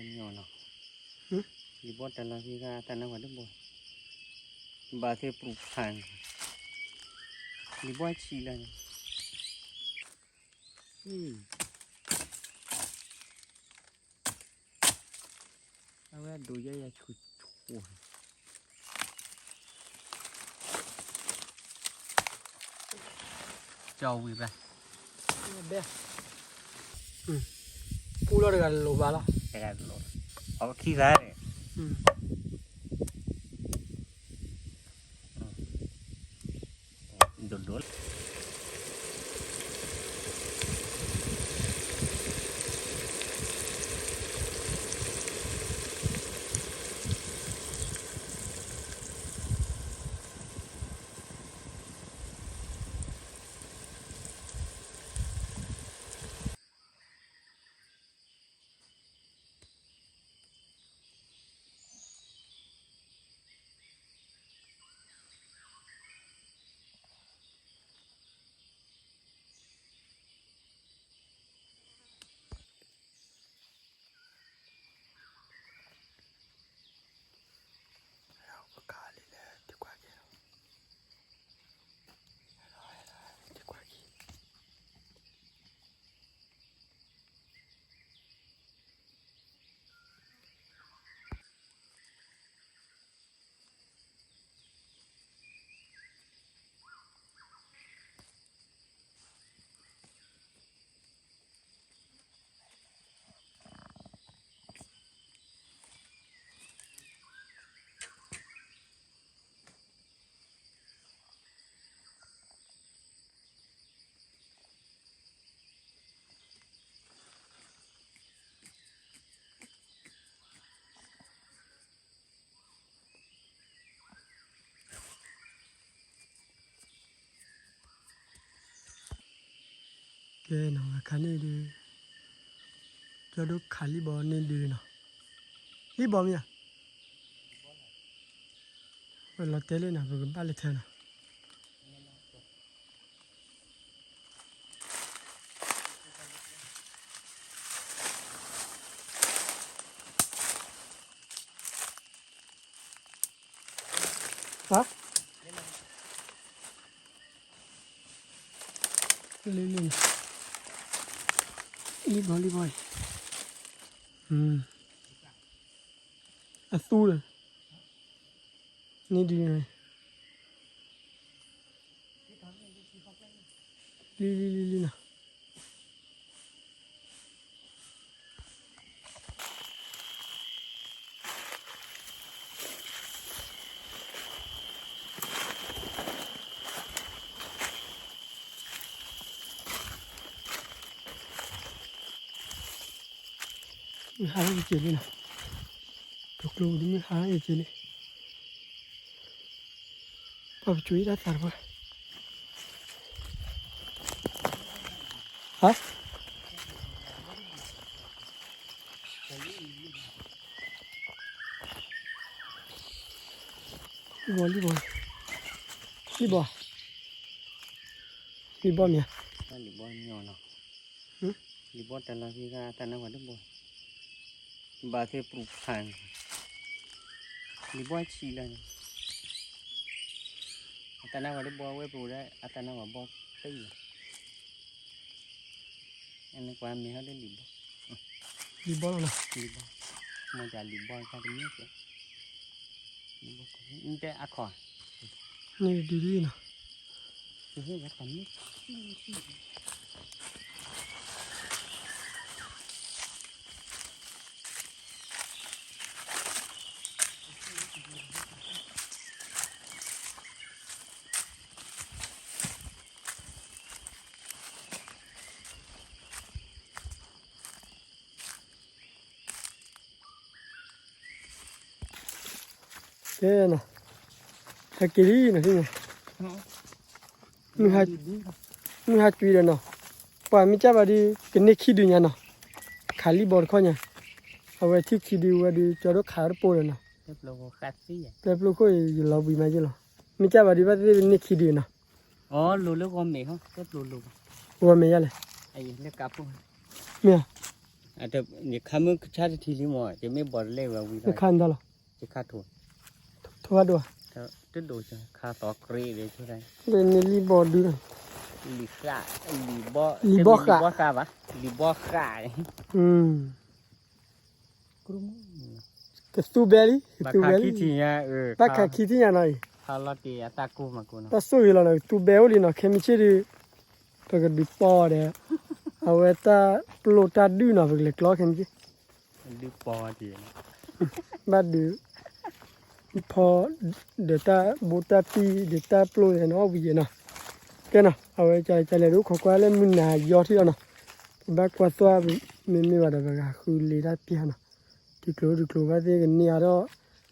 nhỏ nó đi bớt là khi ra ta nó vào nước bò bà thêm phụ hàng đi bớt chi là tao đã đuổi ra chụp chụp trâu bị bà bé pulo được lô ba la cái này lỗ ở khi ra này đốn đốn cái nào là khán đi cho đốt khali bò nên đi nào đi bò nhỉ rồi là té lên nào rồi ba lên theo nào hả lên lên đi bò tu rồi nên đi này đi nào hai cái chuyện này nào chụp lù đi mới hai cái chuyện này bao chuối đã tạt vào hả đi bò nhỉ đi bớt nhỏ nó đi bớt là khi ra ta nó vào nước bò bà thêm phụ hàng đi bớt chi là ta nó vào nước bò với phụ đấy ta nó vào bò tây anh qua mình hết đến đi bò nào đi bò mà chả đi bò sao cái nước đi bò nhưng cái ác khỏi này đi nào thì hết cái nước cái nào hai cái gì này thế này mình hai chuối rồi nào và mình chắc vào đi cái này khi đi nhà nào khali bò khó nhỉ ở đây thì khi đi vào đi cho nó khá là bổ rồi nào cái logo khác gì đẹp luôn coi lâu bị mai chứ nào mình chắc vào đi vào đi này khi đi nào lulu con mẹ không cái lulu qua mấy giờ này ai lấy cặp không mẹ อาจจะนี่ข้ามึงชาติทีนี้หมอจะไม่บอดเล่ว่าวิ จะคันตลอด จะฆ่าถูก ทั่วด้วย ถ้าจะดูจะฆ่าต่อกรีเลยใช่ไหม เรนนี่รีบอดดูนะ ลีซ่าลีบอ ลีบอค่ะ ลีบอค่ะปะลีบอค่ะ กรุ๊ม กระตูเบลลี่ก บั ระ ก ตู ขา เบล คิ ลี่ ดทีเนี้ยบักขาคิดที่ยังไง ข้าลอตีตากูมากูเนาะ ตาสู้อยู่แล้วนะตูเบลลี่เนาะแค่ไม่ใช่ดิปกติปอเด้อเอาไว้ตาปลดตาดูเนาะพวกเล็กล้อแค่นี้ ดูปอดี บัดดูพอเดี๋ยวตาบูตาปีเดี๋ยวตาปลดเนาะวิ่งเนาะแค่เนาะเอาไว้ใจเลยรู้ขอกว่าเล่นมุนนายอที่เนาะบักกว่าตัวไม่ว่าแต่บักคือลีลาปีเนาะที่กลัวว่าที่กันเนี่ยเรา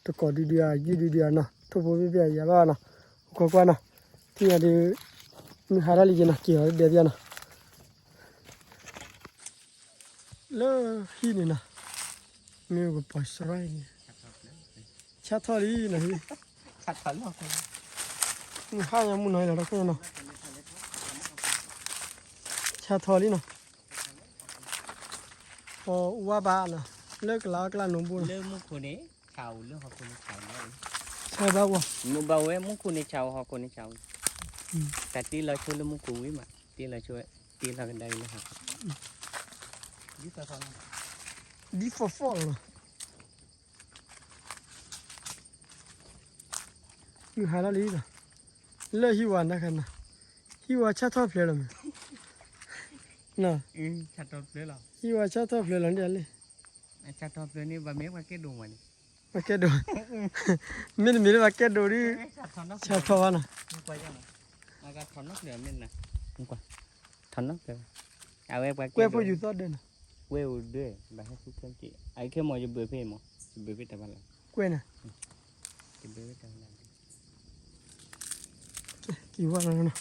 ตะกอดดีๆยืดดีๆเนาะทุบไปอย่าบ้าเนาะขอกว่าเนาะที่อะไรมีหาอะไรกันนะเกี่ยวเดี๋ยวเนาะแล้วที่นี่นะมีก็ปล่อยสไลด์ชัดทอดีนะพี่ ขัดขันหรอก ข้ายังมุ่งหน่อยแล้วก็เนาะชัดทอดีเนาะพอว่าบ้านนะเลิกแล้วกลางหนุ่มบุญ เรื่องมุกคนนี้ชาวเรื่องของคนนี้ชาวเนี่ย ใช่บ้าวะ มุกเบาเว้มุกคนนี้ชาวของคนนี้ชาวแต่ที่เราช่วยเรื่องมุกกูวิมาที่เราช่วยที่เรากันได้เลยครับยี่สิบสอง ดีฟอร์ฟอร์เนาะมีหาอะไรนะเลิกฮิวานนะกันนะฮิวาชัดทอเพลย์ละมั้ยน่ะ ชัดตอบเลยหรอ ฮิวาชัดทอเพลย์ละเดี๋ยวเลย ชัดตอบเลยนี่บะเมฆว่าแค่ดูมัน มาแค่ดูมินมินมาแค่ดูดิชัดทอวะนะ มึงไปยังไงอาการถอนนักเดือดมินนะมึงกว่าถอนนักเดือดเอาไว้ไป กล้วยพออยู่ต่อเดิน เวลด้วยแบบให้ทุกคนจีไอ้แค่มอจะเบื่อเพ่หมอจะเบื่อเพ่แต่วันละ กล้วยนะ จะเบื่อเพ่แต่วันละ กี่วันแล้วนะ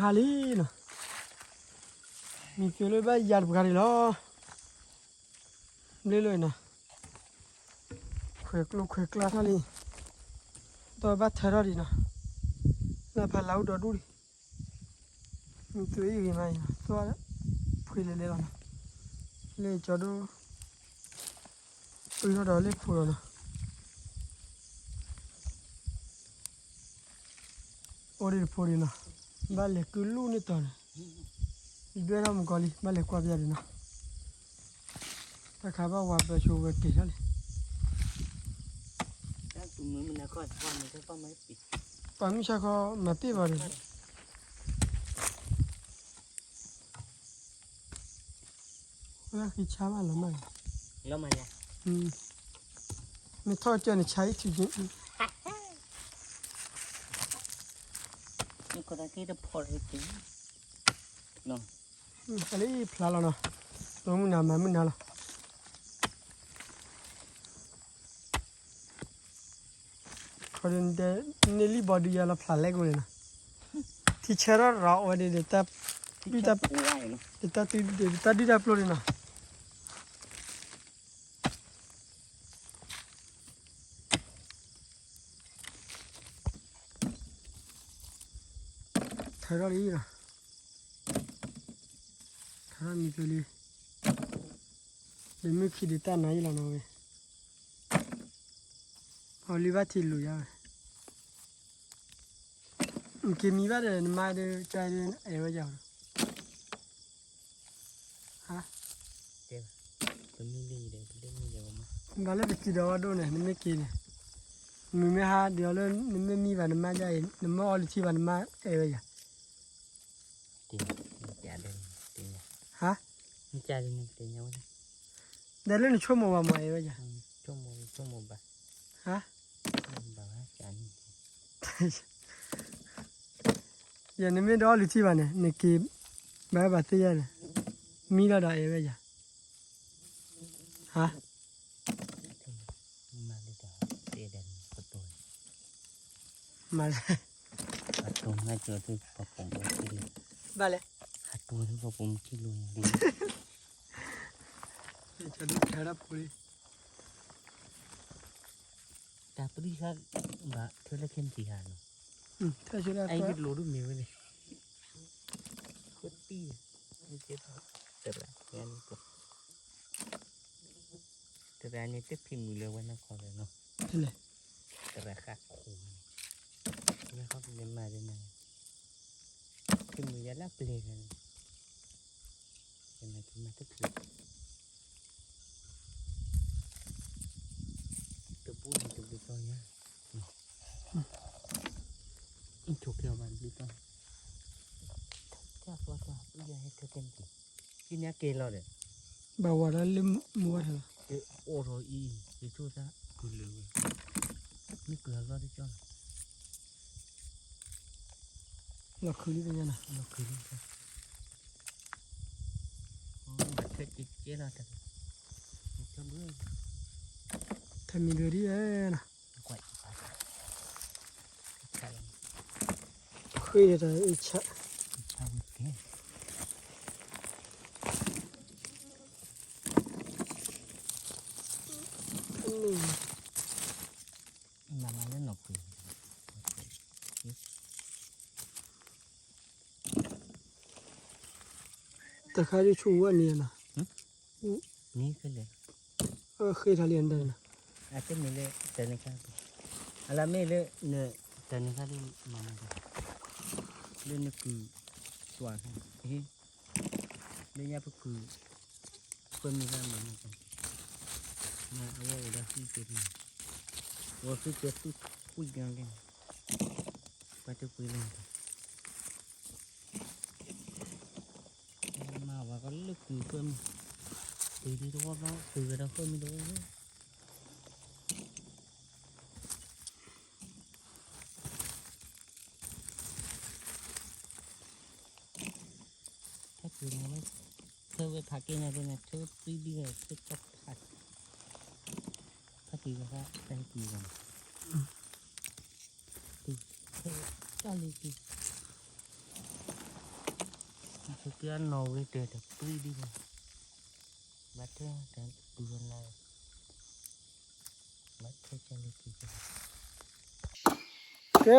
ฮาลีนะมีเกลือใบยาบุกาลีล้อเลยนะเขวกลูกเขวกลาทาลีตัวบัตเทอร์ดีนะแล้วพาเราดอดูดิมีตัวอีกไหมนะตัวพูดเลยนะเลยจอดูตัวเราเล็กพูดนะโอริพูดนะบ้านเล็กคือลูกนี่ตัวนะอีเบรามุกอลีบ้านเล็กกว่าเบียร์นะถ้าข้าบ้าว่าไปชูเวกเกจเลย ถ้าตัวมือมันนะก็ทำมันก็ต้องไม่ปิด ปามิชาเขามาตีบาร์ว่าคือชาวบ้านละมั้ง แล้วมันเนี่ย ไม่ทอดเจนใช้จริง นี่ก็ได้แค่จะพอเลยจริงเนาะ ๆอะไรพลาแล้วเนาะตัวมึงนามามึงนาละคนเดียวนี่ลีบอดี้ยาละพลาเล็กเลยนะที่เชื่อเราวันนี้เดี๋ยวตับพี่ตับ ง่ายเนาะ เดี๋ยวตัดดีดับเลยนะเธออะไรนะเธอมีตัวเลยเดี๋ยวมึงคิดดีตาไหนล่ะน้องเว้ยเอาลีบัติลูยามึงมีบ้านเดินมาเดินใจเดินอะไรวะจ๊ะฮะ เดี๋ยวตัวมีลีเดี๋ยวเรื่องมีเดี๋ยวมา บ้านเล็กกี่ดาวโดนเนี่ยนี่ไม่กินเนี่ยมึงไม่หาเดี๋ยวเลยนี่ไม่มีบ้านมาใจนี่ไม่เอาลิชิบ้านมาอะไรวะจ๊ะ จริงจ่าเดินจริง ฮะ นี่จ่าเดินจริงยังไง เดี๋ยวเล่นชั่วโมงว่ามาอะไรวะจ๊ะ ชั่วโมงบ่ ฮะ บ่ว่าจ่านี่ อย่างนี้ไม่ได้เอาลิชิบ้านเนี่ยนี่กี่บ้านบ้านเตี้ยเนี่ยมีแล้วได้อะไรวะจ๊ะฮะ มาเลยจ้ะเดินประตู มาเลย ประตูง่ายเจอที่ประตูที่เลย มาเลย ประตูที่ประตูที่ลุงดี จะดูแค่รับปุ๋ย แต่ตัวที่ชัดบ่เธอเล่นเข้มสีหาเนาะ ถ้าชุดละ ไอ้ ก็ ยึดรู้ดูมีไว้เลยโคตรตี้นี่เจ็บแต่ละงานนี้ก็แต่ละนี้เต็มพิมพ์มือเลยวันนั้นขอเลยเนาะ นั่นแหละ แต่ละค่าคูนี่เขาเรียนมาได้ไหมพิมพ์มือยัดลับเลยกันเป็นอะไรที่มาทุกทีตัวปูนี่ตัวตัวเนี้ยอินถูกเกี่ยวมันดีต้องจ้าตัวจ้าผู้ใหญ่ให้เธอเต็มที่ที่เนี้ยเกล้อเลย บาวาระเล่มมัวเถอะ โอ้โหอีไอ้ชั่วซะกูเลยนี่เกลือก็ได้จ้อน เราคืนนี้เป็นยังไง เราคือนี่ครับอ๋อเธอจิตเจริญแต่เจ้าเบื่อ ถ้ามีเรือดีนะ กว่าใช่ เคยได้อิจฉา ชาวเก่งมาเล่นหนกคือ แต่ข้าจะชูว่านี่นะ นี่คือเลย เคยทำเรียนได้นะ อาจจะไม่เลยแต่ในข้าอะไรไม่เลยเนี่ยแต่ในข้าที่มาเล่นนี่คือตัวข้าเฮ้ยเล่นยาก็คือเพิ่มมีการเหมือนกันมาเอาไว้ได้ที่เจ็ดนี่ว่าคือเจ็ดตุ๊ดคุยกันกันไปจะคุยเล่นกันมาว่าก็เลิกคือเพิ่มคุยที่ตัวเราคุยกันเราเพิ่มไม่รู้ถ้าคือมันไม่เธอไปถักเองอะไรเนี่ยเธอตีดีเลยเธอจับถักถ้าตีก็ได้ใช้ตีกันตีเธอจ้าเลยตีเธอเกี่ยนโน้ตเธอจะตีดีเลยบัดเธอจะดูอะไรบัดเธอจะเลยตีกัน แก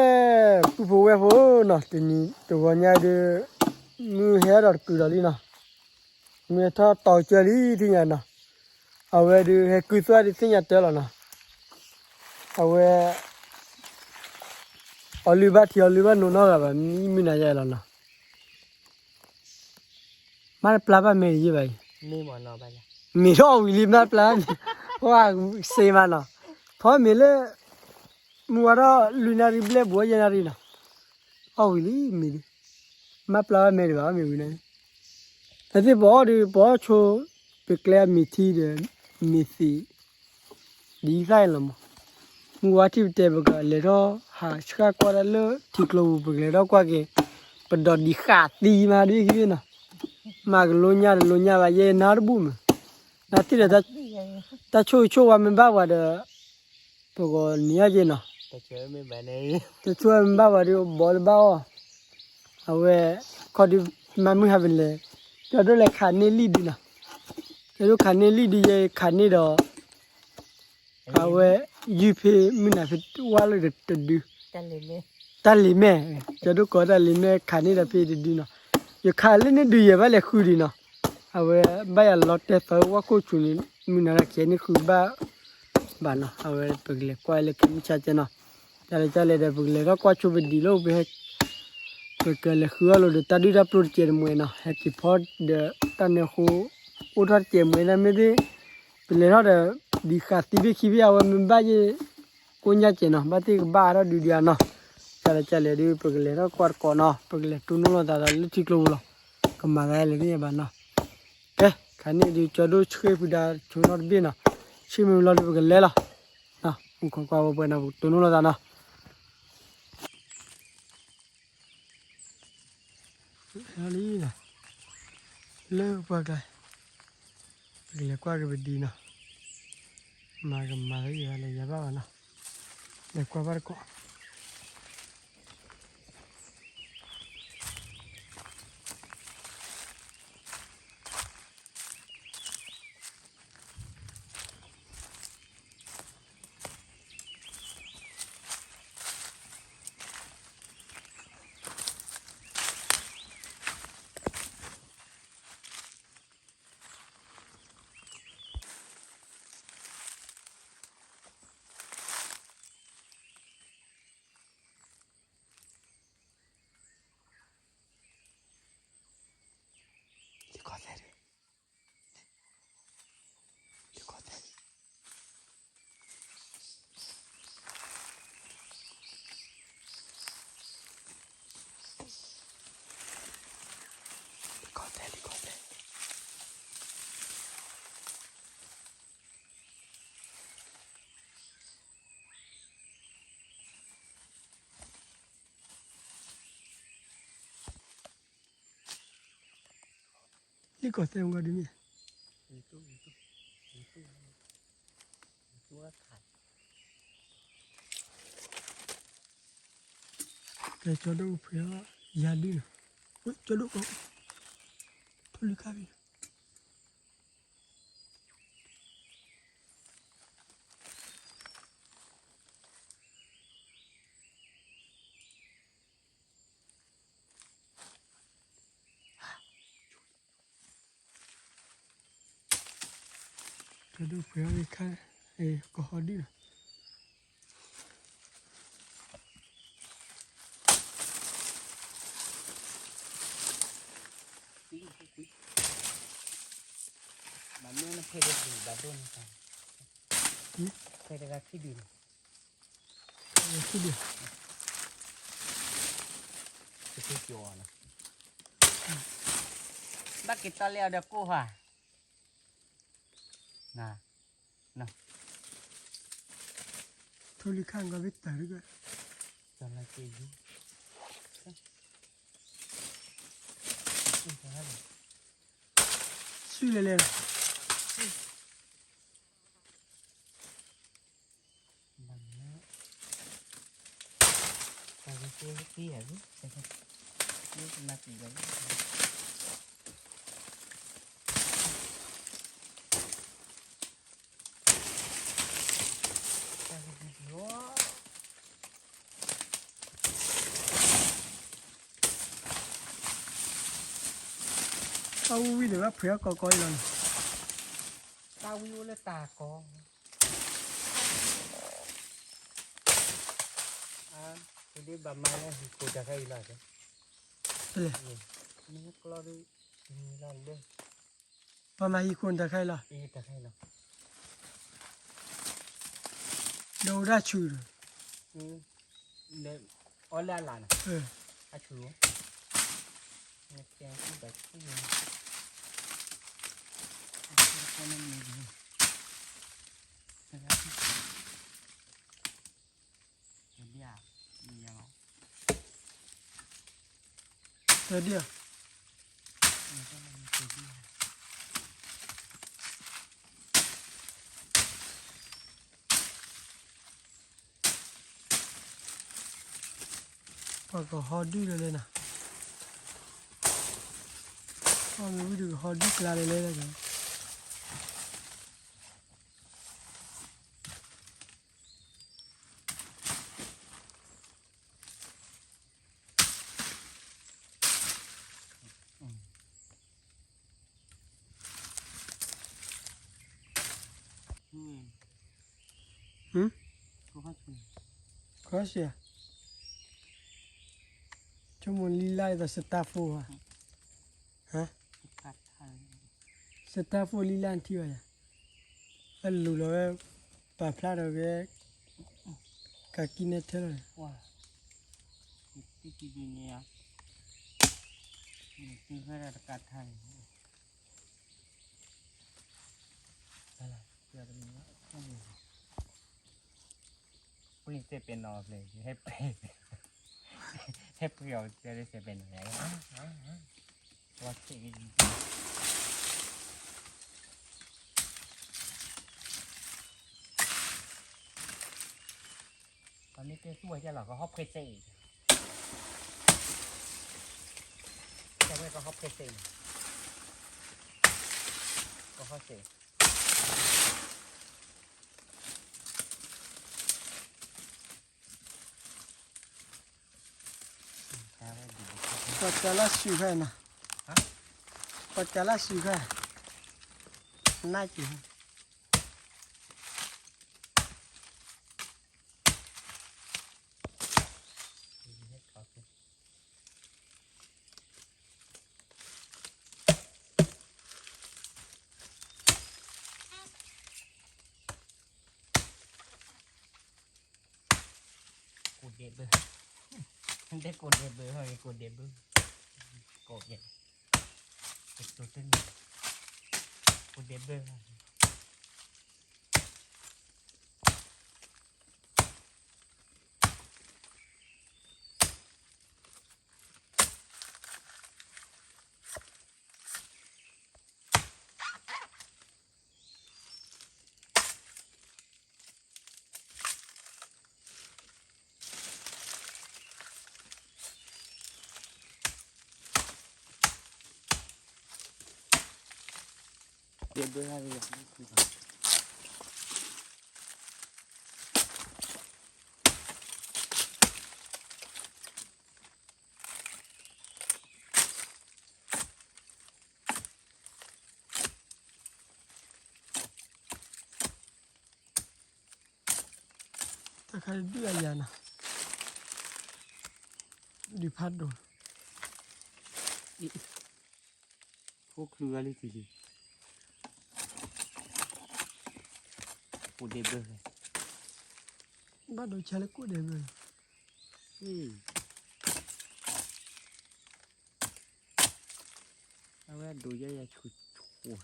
ผู้ผู้เว้ยผู้เนาะทีนี้ตัวใหญ่เด้อมือเหี้ยดอดกูดอลีเนาะมือท่าต่อเจลีที่เนี่ยเนาะเอาไว้ดูให้กุศลที่เนี่ยเตลเนาะเอาไว้อลิบาที่อลิบาโนนอกับมีน่าใจแล้วเนาะมันปลาบ้าเมย์ยี่ไป มีหมอนอไปละ มีรอวิลิมนาปลาว่าเซมาเนาะพอมีเลยมัวรอลูนาริเบลบัวเจนารีเนาะเอาวิลิมีดิมาปลาเมย์บ้ามีวินัยแต่ที่บอกโชว์เปกเลมีทีเดมีสีดีไซน์ละมั้งมัวที่เตะบกเลรอหาสกัดกว่าเลยที่กลัวเปกเลรอกว่าเกปดอดีขาดดีมาดิคิดเนาะมากโลญาว่าเยนาร์บูมนาทีเดตาช่วยว่ามันบ้าว่าเดปกเนี่ยเจเนาะ แต่เชื่อไม่แบบนี้ แต่ช่วยมันบ้าว่าเดบอลบ้าเอาไว้คอดีมันไม่หาเป็นเลยจะดูแลขาเนลี่ดีนะจะดูขาเนลี่ดีเยขาเนดอเอาไว้ยูเพมันน่ะเป็นว่าเลยจะดู จันเลยไหม ตาลิแม่จะดูก็ตาลิแม่ขาเนดาเพดีเนาะอยู่ขาเล่นดูเยอะเลยคือดีเนาะเอาไว้บ้าลอตเตอร์ว่ากูชุนี่มันน่ะแค่นี้คือบ้าเนาะเอาไว้เปิดเลยควายเลยขึ้นชัดเจนเนาะจะเลยเดี๋ยวเปิดเลยก็กว่าชูไปดีโลไปให้เปิดเลยคือเราเดี๋ยวตัดดีรับโปรเจกต์มวยเนาะให้ที่พอเดี๋ยวตอนนี้เขาอุทธรณ์เจมวยนะไม่ได้เป็นเลยเนาะเดี๋ยวดีขาดที่ไปคิดว่ามันบ้าจะกุญแจเจเนาะบ้าที่บ้าเราดูดีเนาะจะเลยเดี๋ยวเปิดเลยเรากวาดก่อนเนาะเปิดเลยตุ้นเราตาเราเลิกรู้แล้วก็มาได้เลยเนี่ยบ้านเนาะคันนี้ดูจอดูช่วยพูดได้ช่วยนอดบีเนาะชิมเราดูกันเลยล่ะเนาะมุขกว่าบ่เนาะตุ้นเราตาเนาะaliนะเลิกไปกันเรียกว่าก็ดีนะมากันมาเลยอะไรอย่างบ้างนะเรียกว่าบ้านก็ Helicóptero un guardia mía. Que cho đâu phía nhà đi nữa. Ui, cho đâu có. Thôi đi khai đi. Cho đâu phía đi khai. Ê, có họ đi nữa. Bà mua nó phê được gì bà đôn sao? Phê được cái gì? Cái gì? Cái chùa này. Bác cái to leo được cô hả? Nè. Nè. Thôi đi khai vào vết tả đi coi. Cho nó chơi gì? Suy lên lên. Cái kia hả? Cái mặt gì vậy? Tao uy được áp phía có coi lần. Tao uy là tà có. À, cái đi bà mai này cô đã gây là cái. Thế là. Nó có đi làm đi. Bà mai con ta khai là. Ý ta khai là. Đâu ra chui rồi. Để ở lại là. À chú. Nó kéo cái bạch cái gì. Con nó nhiều gì. Cái đi à? Đi à? Thế đi à? Và có họ đi rồi lên à? Mình được họ đi là lên rồi. Có gì à? Cho muốn đi lại là Staffo hả? Hả? Staffo đi lại thì vậy. Anh lù rồi, bà phát rồi cái kia này thế rồi. Wow. Cái gì nhỉ? Cái cái là cắt thay. Đây là giờ mình nó Puli sẽเป็น ออกเลยให้ไปให้เปรี้ยวจะได้เป็นอะไรว่าสิตอนนี้เจ้าสวยจะหรอก็ฮอปเคยเซ่จะไม่ก็ฮอปเคยเซ่ก็ฮอปเซ่Có chả là xỉu khai nè. Hả? Có chả là xỉu khai. Nãy chứ. Cột đẹp bơ. Không thấy cột đẹp bơ thôi, cột đẹp bơ. Cột vậy. ตัวเต้นกูเด็บเลยเด็บด้วยอะไรอย่างนี้ถ้าใครดื้อยานะดีพัดโดน พวกคืออะไรทีนี้กูเด็บเลย บ้านโดนใช้แล้วกูเดินเลย เอาไว้ดูเยอะๆชุดชัว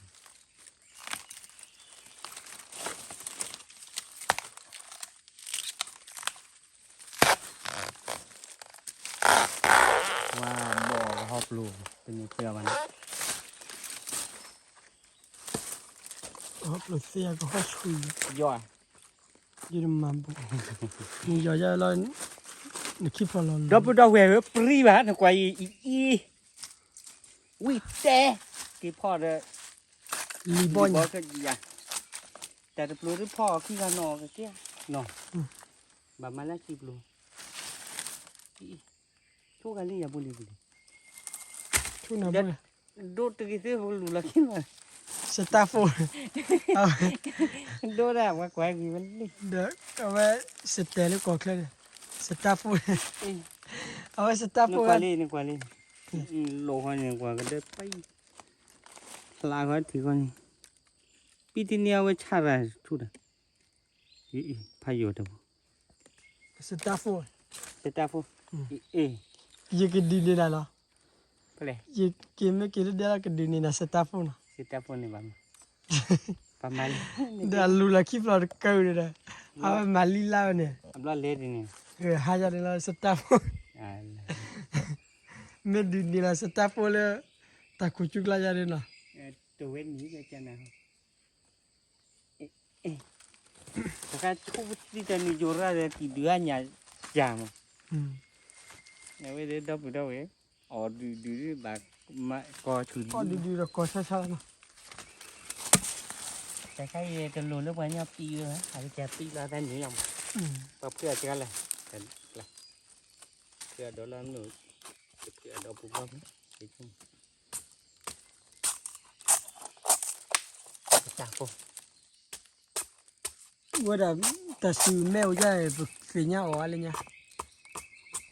ว่าบ่อฮอบลูเป็นเพื่อมัน อ๋อปลุกเสียก็เขาช่วย ย่อย ยืนมาบุนี่ย่อยๆแล้วนี่คิดพอเรา ดับดาวเวฟปรีบ้านกว่าอีวิเต้กี่พ่อเด้อ ลีบอน ก็อย่าแต่ปลูกพ่อขี้กันนอก็เกี้ยนอแบบมาแล้วกี่ปลูกทุกอันนี้อย่าบุรีบุรี ทุกน้ำเลย ดูตะกี้ที่บุรีละขี้มา สตาร์โฟนเอา ดูได้ว่าแกว่งมันนี่ เดี๋ยวเอาไว้สเตลก็เคลียร์สตาร์โฟนเอาไว้สตาร์โฟ นึก น ว่านี่นึกว่านี่โลหันยังกว่าก็ได้ไปลาก็ถือก่อนปีที่เนี่ยไว้ชาอะไรทุกอย่างพายอยู่เด้อ สตาร์โฟน แต่ตาฟูยี่กินดีนี่นะล่ะ ไปเลย ยี่กินไม่กินเดี๋ยวกินดีนี่นะสตาร์โฟน สิตาฟูนี่บ้างประมาณ เดี๋ยวลูลาคิดเราเกิดเลยเอาไว้มาลีลาเนี่ย อับล้อเล็ดนี่ หายใจเลยสตาร์โฟนไม่ดีนี่นะสตาร์โฟนเลยตาคุจุกลาจาเลยนะ ตัวเว้นนี้ก็จะนะแต่ก็ทุกที่จะมีจุดอะไรที่เดือนเนี่ยจามเนี่ยเว้ยเดี๋ยวดับเว้ยอ๋อดูแบบมาก็ชุด อ๋อดีๆเราก็ช้าๆนะ แต่ใครจะรู้เรื่องว่าเนี่ยปีเลยหายใจปีละได้หนึ่งอย่างแบบเพื่อจะอะไรกันละเพื่อเดี๋ยวเราหนูเพื่อเดี๋ยวปุ๊บปั๊บไปชมจับปุ๊บ ว่าแต่แต่ซื้อแมวใหญ่เฟียเนี่ยอ๋ออะไรเนี่ย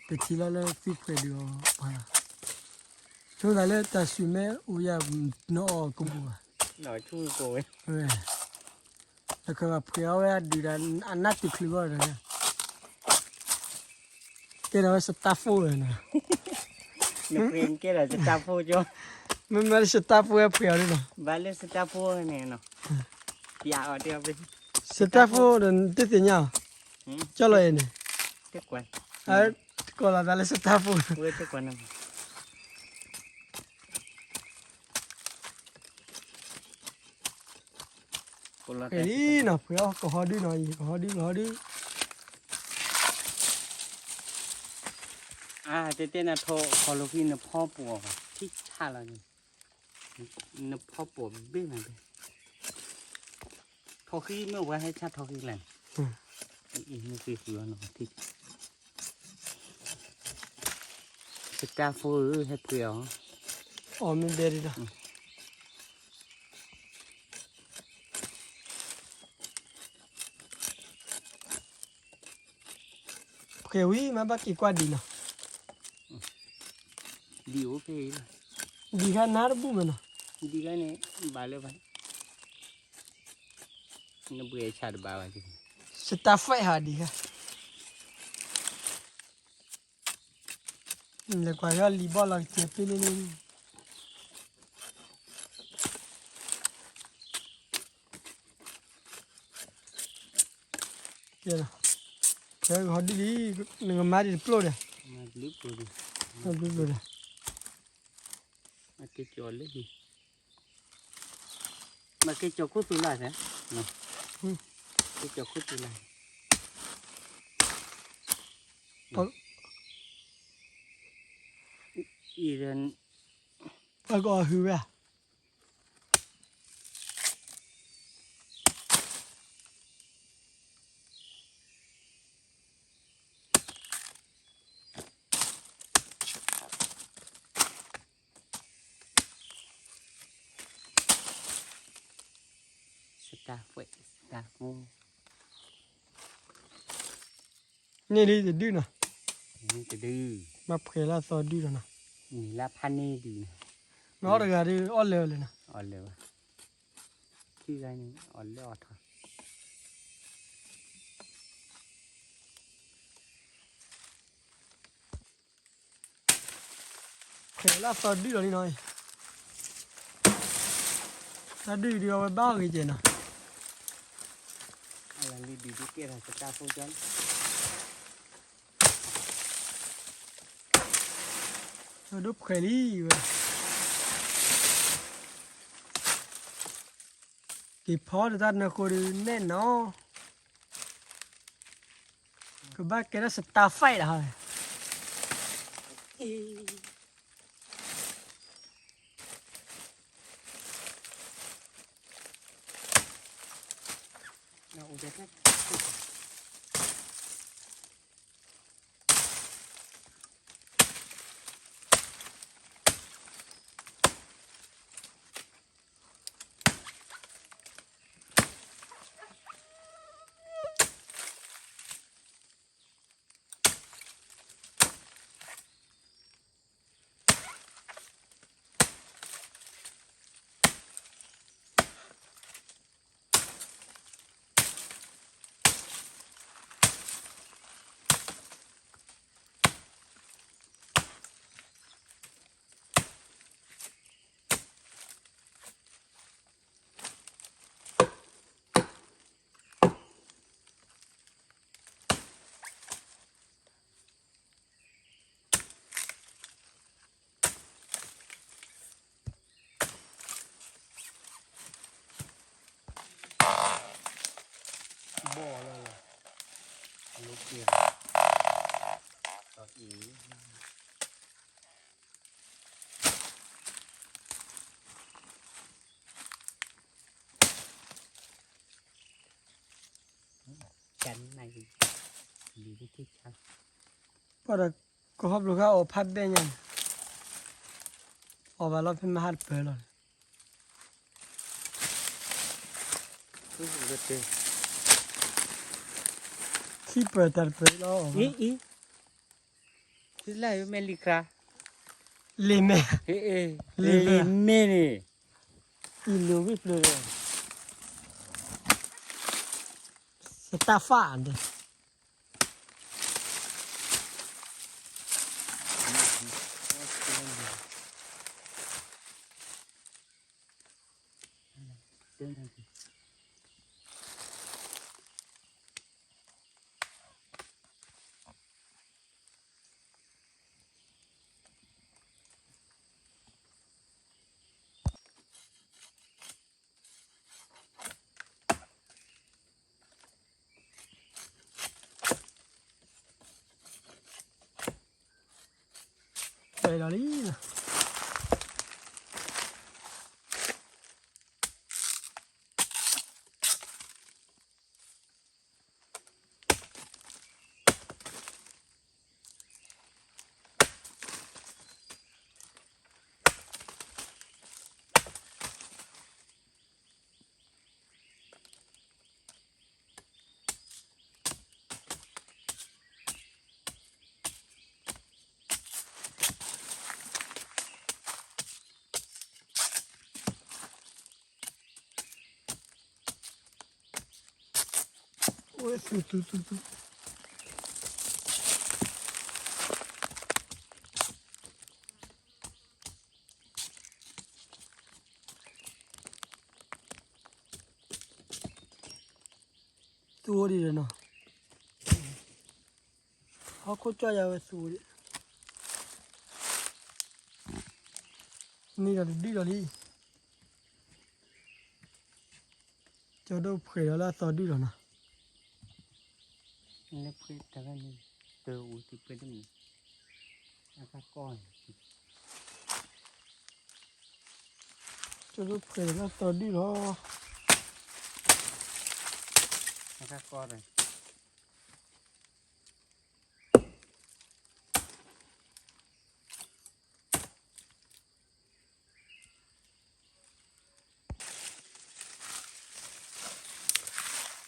แต่ทีละเลยฟิกไปดูพอละช่วงนั้นเลยแต่ซื้อแมวอุ้ยน้อกูบัว หน่อยช่วยโกย เออแล้วก็เพื่อว่าดูดันอันนั้นติดคลิปว่าอะไรเนี่ยเกี่ยวกับสตาร์ฟูเลยนะ นึกเองแกเราจะจับพูจ้ะ มันไม่ใช่สตาร์ฟูเพื่อเลยนะ บ้านเล็กจะจับพูเนี่ยเนาะยาวเดียวไป สตาร์ฟูนั่นติดเนี่ยจะเลยเนี่ย เจ็บกว่า ก็ละนั่นสตาร์ฟู เว้ยเจ็บกว่านั่นคนละ เฮ้ยนะเพื่อก็หอดีหน่อยก็หอดี เจ๊น่ะโทรคอลฟี่น่ะพ่อปวดที่ท่าเราเนี่ยน่ะพ่อปวดเบี้ยมันไปทอขี้เมื่อวานให้ชัดทอขี้แหละอีนี่คือเนาะที่สตาร์ฟูให้เปรี้ยว อ๋อมันเบรีนะโอเควิมาบ้ากี่กว่าดีนะ ดีโอเค ดีกันนาร์บูมันนะ ดีกันเนี่ยบาเลยไปน่าเบื่อชาดบ้าจริง สตาร์ไฟหาดีกันแล้วก็ยอลีบอลลังเจ็บไปเลย Kia nào. Cái họ đi đừng mà đi plo đây. mà lướt rồi đi Nó đi plo đây. mà cái chỗ lướt đi mà cái chỗ cút tụi lại thế nè cái chỗ cút tụi lại 이런 아이고 hư à. 스타포 Nghe đi thì đi nào. từ từ Mà phải là sao đi rồi nào. là pani đi Nó được ra đi all leo lên nào. ở lửa khi cái này ở lửa thôi Phải là sao đi rồi đi nói. Ta đi đi vào bao cái gì nào. là đi cái kia là 스타포 chân Nó đúp khởi đi vậy. Cái phó thì ta nó có đi nè nó. Cái bác cái đó sẽ ta phải là thôi. nào udah kan bỏ rồi lúc kia ý chắn này gì cái thích chắn Bắt đầu có hộp lúc nào phát bên nhau. Ở vào lớp phim hát bể rồi. cứ được đi Khi bể tạt bể đó. ý thế là Melikra Lê mẹ. Lime nè Ilu biết rồi. Sẽ ta phản đây. Đây là lý nè. Ôi, tu. Tua đi rồi nào. เขาโคตรยาวสูดนี่ก็ดีกว่านี้เจ้าดูเผยแล้วสอดีหรอนะ นี่เพื่อแต่ละนี่เตออุติเพื่อได้มีอาการก้อน เจ้าดูเผยแล้วสอดีหรอ อาการก้อนเลย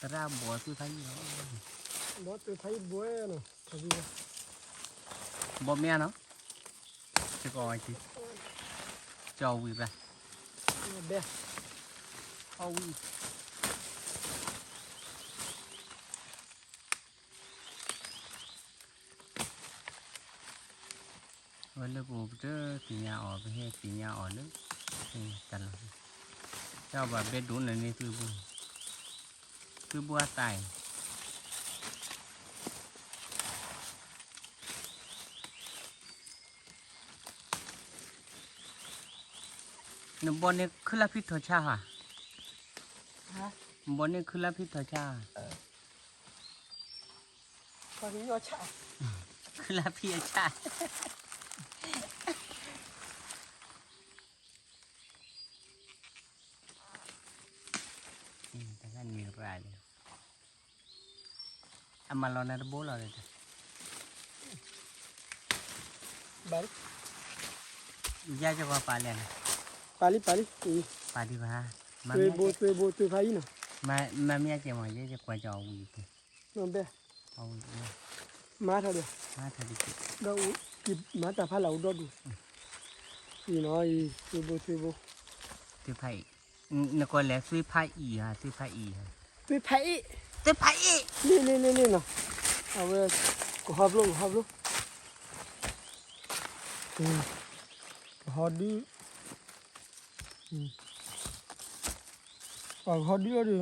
ตราบัวคือไทยเนาะ บอสตัวไทยบัวเนาะสวัสดีครับ บ่แม่เนาะจะก่อยทีเจ้าวิบละ เบ๊ะ เอาวิวันนี้ผมเจอปีนี้ออกไปให้ปีนี้ออกนึกกันละเจ้าแบบเบ็ดดุนนี่คือบัวตายนบอลนี่คือละพิษทอชาฮะ ฮะ บอลนี่คือละพิษทอชา ตอนนี้ยอดชา คือละพิษชาแต่ก็มีรายเลยอามาลอนาโบลเลย บาลี ยาจะว่าปลาเลยนะ ปาลีปาลี ปลาดีป่ะมา ตัวโบตัวไทยเนาะ มาเมียจะมาเยอะจะกว่าจะเอาอีก น้องเบ๊ะ เอาอีก มาเท่าเดียว มาถ้าดี เรากิบมาแต่พาเราดอดูอีน้อยตัวโบ ตัวไผ่นกแหละซื้อไผ่อีฮะซื้อไผ่อีฮะ ตัวไทย ซื้อไผ่อี นี่เนาะเอาไว้ก็ฮับลงก็ฮับดีฮับดีอะไร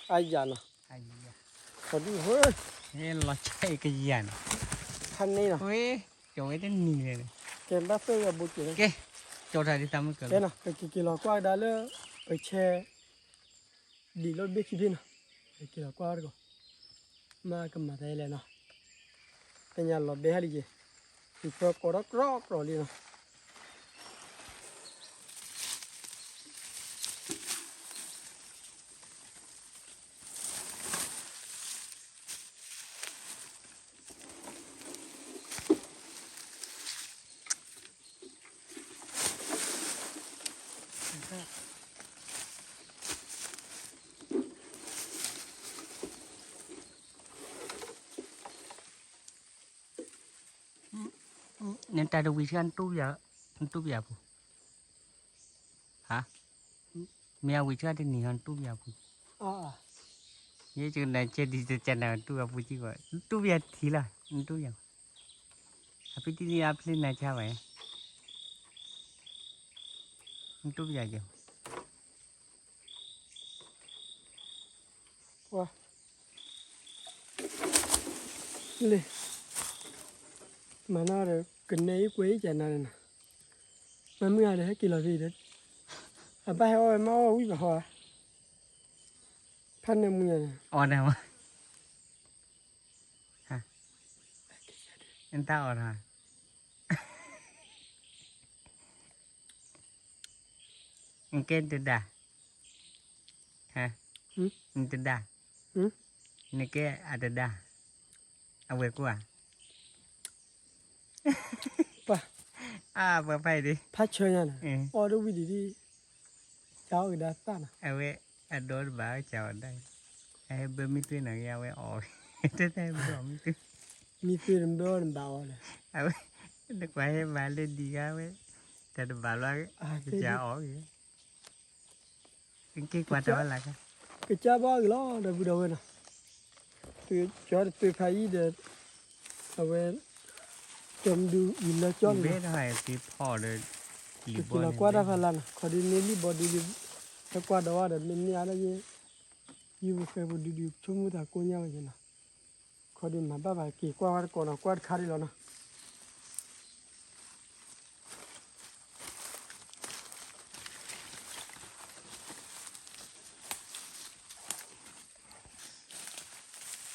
ไอ้ยานะ ไอ้ยา ฮับดีเฮ้ย เฮ้ยเราใช้กันยัน ทันนี่นะ เฮ้ยจอยได้หนีเลย เก็บได้เสื้อบุตรเลย โอเคจอดได้ทำมันเกิด เห็นนะไปกินเรากว่าได้เลยไปแช่ดีรถเบคขี้ดินนะไปกินเรากว่าดีกว่ามากันมาได้เลยเนาะเป็นยังเราเบคอะไรเงี้ยอีกตัวกรอกรอเลยเนาะเนี่ยแต่ดูวิธีการตู้ยาปุ๊ฮะเมียวิธีการที่หนีกันตู้ยาปุ๊ อ่า ये जो नचे दी जो चना तू अब पूछी को तू भी थी ला तू या अभी तीनी आप ले नचा भाई तू भी आ जाओ ว้าเลยมาหน้าเลยกันในกุ้ยจันนั่นนะมันไม่อะไรให้กินเราดีเด็ดอ่ะไปเอามาเอาวิ่งไปหัวพันในมือเนี่ย और ना हाँ इंता और हाँ इनके डा हाँ इनके डा इनके ada डा awe kuah ป่ะ ah apa ini พัดเชยนั่นอ๋อดูวิธีที่เจ้าอีกได้ป่ะนะ awe ador bah chào đây bermitu nak ya awe oh itu saya bermitu มีฟิล์มด้วยมันเบาเลย awe nak wae balik dia awe tak balik chào oh gitu cái quả đó là cái ก็จ้าบ้าอีกแล้วเดี๋ยวดูนะตัวจอดตัวไฟเดี๋ยวเอาไว้จมดูอินแล้วจอน biết rồi thì phò rồi กินเรากว่าได้พลันขอดีนี้รีบบอดีรีแล้วกว่าเดี๋ยวว่าเดี๋ยวมันนี่อะไรเงี้ย ยูเคยบุดีดีชุ่มมือตาโกนยาวอย่างน่ะขอดีมาบ้าบ่กี่กว่าวันก่อนกว่าคาริแล้วนะ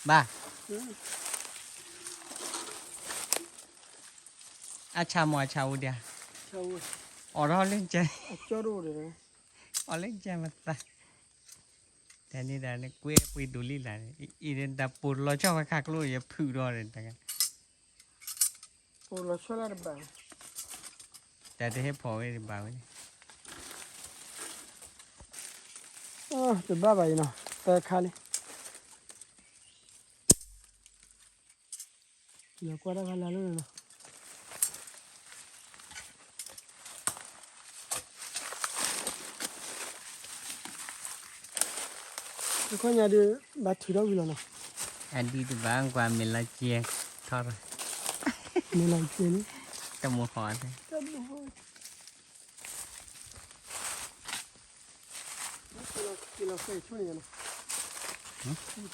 ba à chào mò chào đi Chào ở đó lên chơi cho đồ đấy ở lên chơi mà ta thế này là nó quê quê đủ lý là ý đến đập bùn lo cho cái khác luôn giờ phử đó rồi ta ồ là sao là bạn tại thế hết phò ấy bảo ấy từ ba bảy nào ta khai đi giờ qua đó khai là luôn rồi có nhà đi bà thử đâu rồi nào anh đi từ vang qua mình là chia thôi rồi mình làm chuyện trong một họ thôi kilo phải chỗ này nào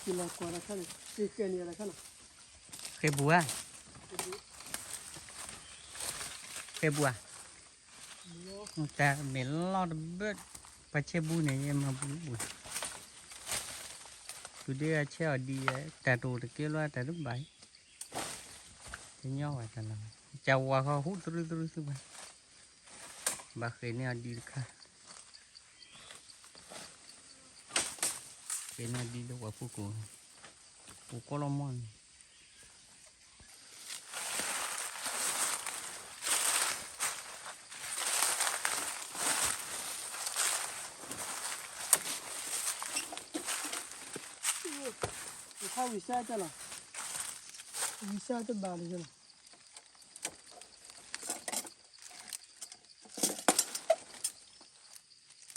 kilo qua đó khai cái này là khai nào cái bùa cái bùa ta mình lo được bớt phải chơi bùa này em mà bùa tôi đi chơi đi trà đồ được kia loa trà nước bảy thì nhau vậy là chào qua kho hút tôi bà khơi này đi được ha khơi này đi đâu qua phố cổ có lo mòn sao vì sao cho là vì sao cho bà này cho là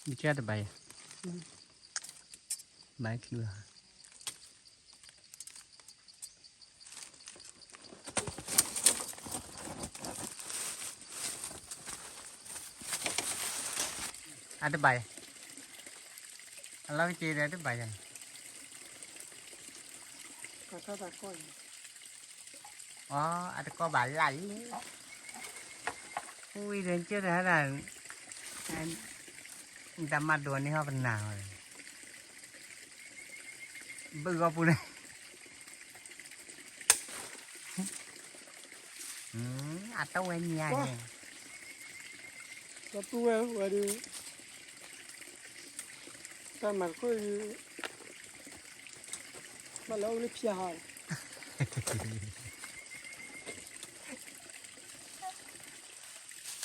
đi chơi được bài bài kia ada bài kalau chơi ada bài này kata tak kau ada có bà lại ui đến chưa đó là người ta mặc đồ này họ phần nào rồi bự gọt bự này tao quen nhà này có tu về đi ta mặc coi mà lâu lấy pia hài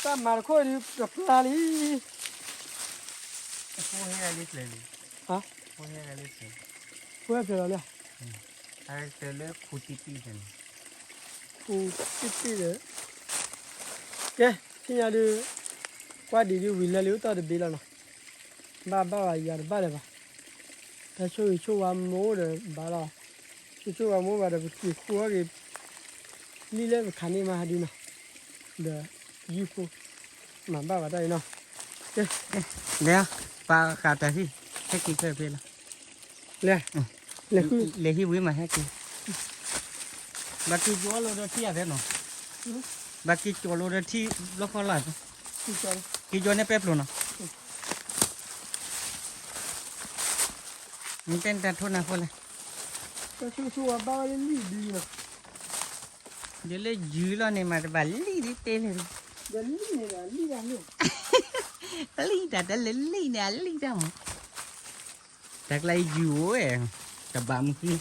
ta mặc coi đi gặp la đi phố hay là lên hả phố hay là lên phố về rồi ai tới lớp khu tít rồi khu tít đấy cái khi nhà đi qua đi đi về liu tao được bị nào ba ba giờ ba đấy ba ta cho vào mua rồi ba lo cho vào mua vào được cái khu cái đi lên khán đi mà đi nào được yêu phố mà ba vào đây nào cái nè ba khát cái gì cái gì cái gì lẹ lẹ lẹ hi với mà hết kì bà kia chỗ lô đó thi à thế nào bà kia chỗ lô đó thi nó khó làm kia chỗ này pep luôn à mình tên ta thôi nào thôi này cái chú ba lên đi nào giờ lấy dữ lo này mà bà lấy đi tên này giờ đi này là luôn lấy đã lấy nè lấy ra mà chắc lấy dữ ấy cả bạn kia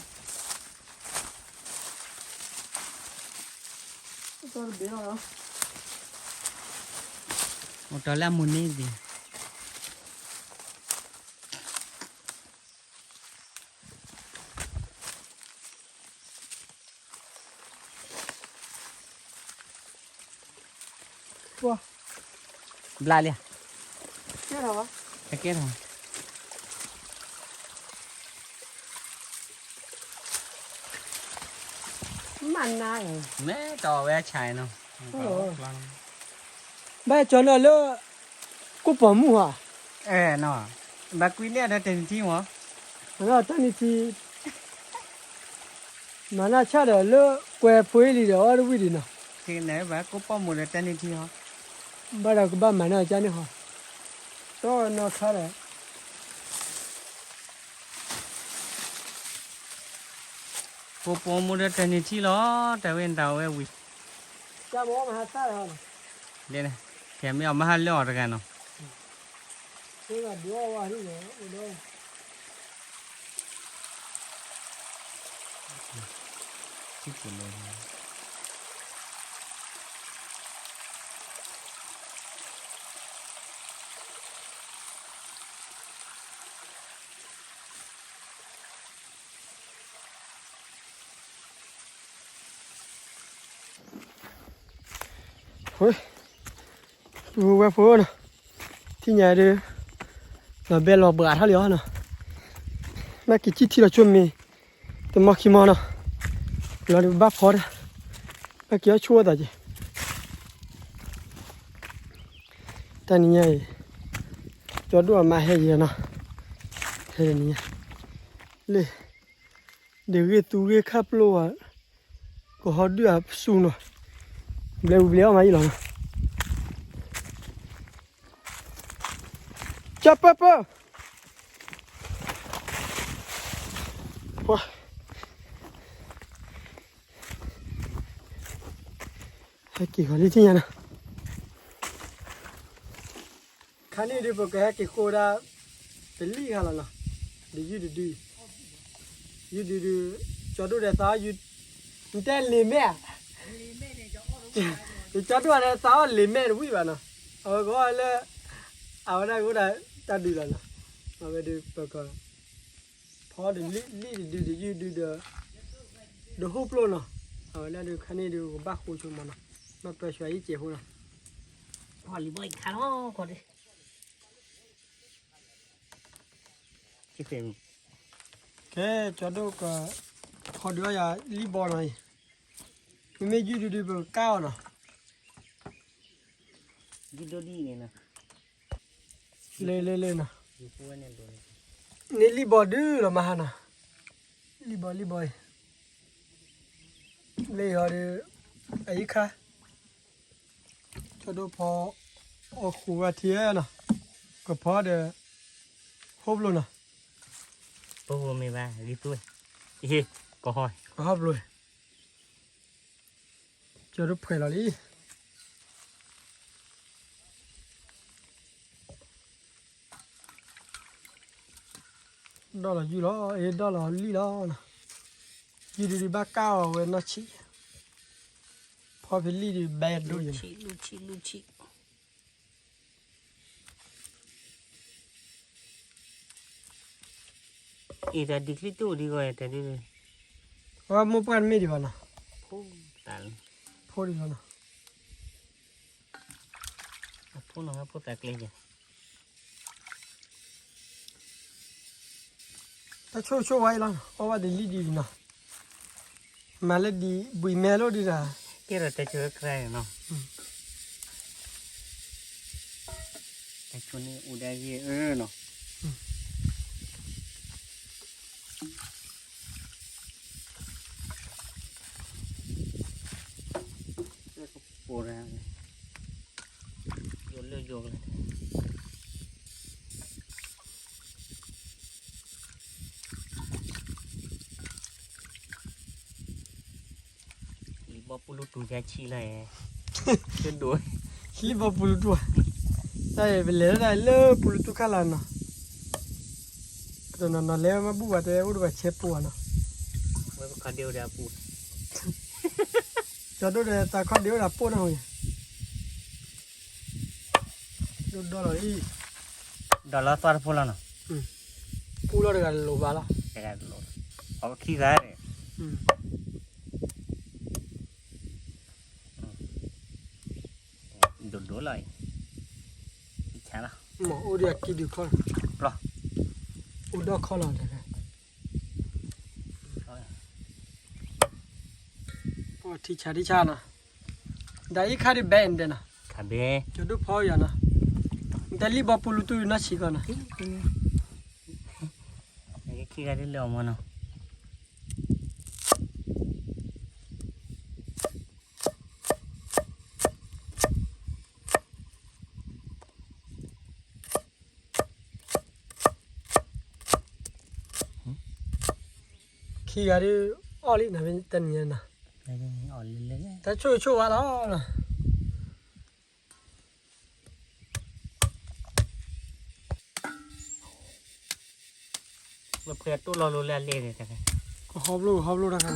tôi biết rồi một trò làm một nền gì wow la liền cái nào cái kia rồi mặn này mẹ trò bé chạy nào bây giờ nó lỡ cô bỏ mua à nó bà quý nè đã tiền chi mà 那等你去，那那吃的了，怪肥里的，我都喂的呢。 ที่ไหนวะก็ป้อมหมดเลยแต่นี่ที่ฮะ 把那个把买那家的好，到那看了， ก็ป้อมหมดเลยแต่นี่ที่ล้อแต่เว้นดาวเว้ยวิ 家我们还晒了呢， เดี๋ยวนะแกไม่เอามาให้เลือดกันเนาะ 这个多哇，这个我都。 ที่สุดเลย 喂，我外婆呢？今年的那边老不他了呢，那给集体了准备，都没去嘛呢，那里把跑的，那给他戳的去。但你也，叫多买些嘢呢，还是你，嘞，这个都给卡不了啊，个好多啊输呢。 不了嘛，一浪。加爸爸，哇！还几个里天呢？看你这不该给活的，被厉害了呢。你有的，叫多的啥有，你在里面。 thì cho đua này sao liền mẹ vui vậy nè, có là áo này cũng đã ta đi rồi nè, mà bây giờ bữa coi, phó đi đi húp luôn nè, là được khăn này được bác hồ chung mà nè, mà phải xoay chế hồ nè,พอรีบอยขาล้อก่อนดิที่เป็น cái cho đua cái họ đưa ra li bò này, mấy đi bờ cao nè. ยิโดดีเนี่ยนะ เลยนะ อยู่พวกเนี่ยโดน นี่รีบอดื้อหรอมาฮะนะรีบอยเลยฮะดิไอ้ค่ะจะดูพอโอ้ขัวเทียนะก็พอเดฮอบเลยนะ พวกไม่ว่ารีบด้วยเฮ้ก็หอย ก็ฮอบเลยจะดูเผื่อละลิđó là gì đó, đó là lý đó nè, gì đi bác cao rồi nó chỉ, phò phải lý đi bẹt đôi vậy. ลูชิอีแต่ดิคลิตัวดีกว่าแต่ดิ ว่ามุกกันไม่ดีวะนะ พูตัน พอดีวะนะ พูน้องพูแตกเลยจ้ะ ถ้าช่วยไว้แล้วเพราะว่าเดี๋ยวลีดีนะมาเล่ดีบุยแม่เราดีนะ เกี่ยวกับเจอใครเนาะแต่ช่วงนี้อุดายเนาะปวดแล้วโยนเลยบอปูลูตูแกชีเลยเดินด้วย คิดว่าปูรุตัวแต่เป็นเล่ได้เลิกปูรุตัวข้าลันนะตอนนั้นแล้วมาบุกแต่อุดว่าเชฟปัวนะ ไว้คาเดียวเดียวปู จะดูแต่ตาข้าเดียวดับปูนะเฮ้ยดูดอลลาร์อี ดอลลาร์ตัวพูแล้วเนาะ ปูเราเดี๋ยวกันโลบาละ แต่กันโลเอาขี้กันเลยโดนเลยใช่ละ หมออุดอยากกินดูข้าว หรอ อุดข้าวละเดี๋ยวพอที่ชานะได้อีกข้าดิแบนเดนะ ขับเบ้ จะดูพออย่างนะแต่รีบปูรุตัวน่าชิกันนะ ไอ้ขี้ ขี้กันได้เร็วมั้งเนาะขี้กันดิอ้อลินะเป็นตันยันนะ ได้อ่อนเล็กๆ แต่ช่วยว่าแล้วนะ มาเพื่อตู้รอรู้แล้วเล่เลยแต่ไง ก็ฮอบลูกนะครับ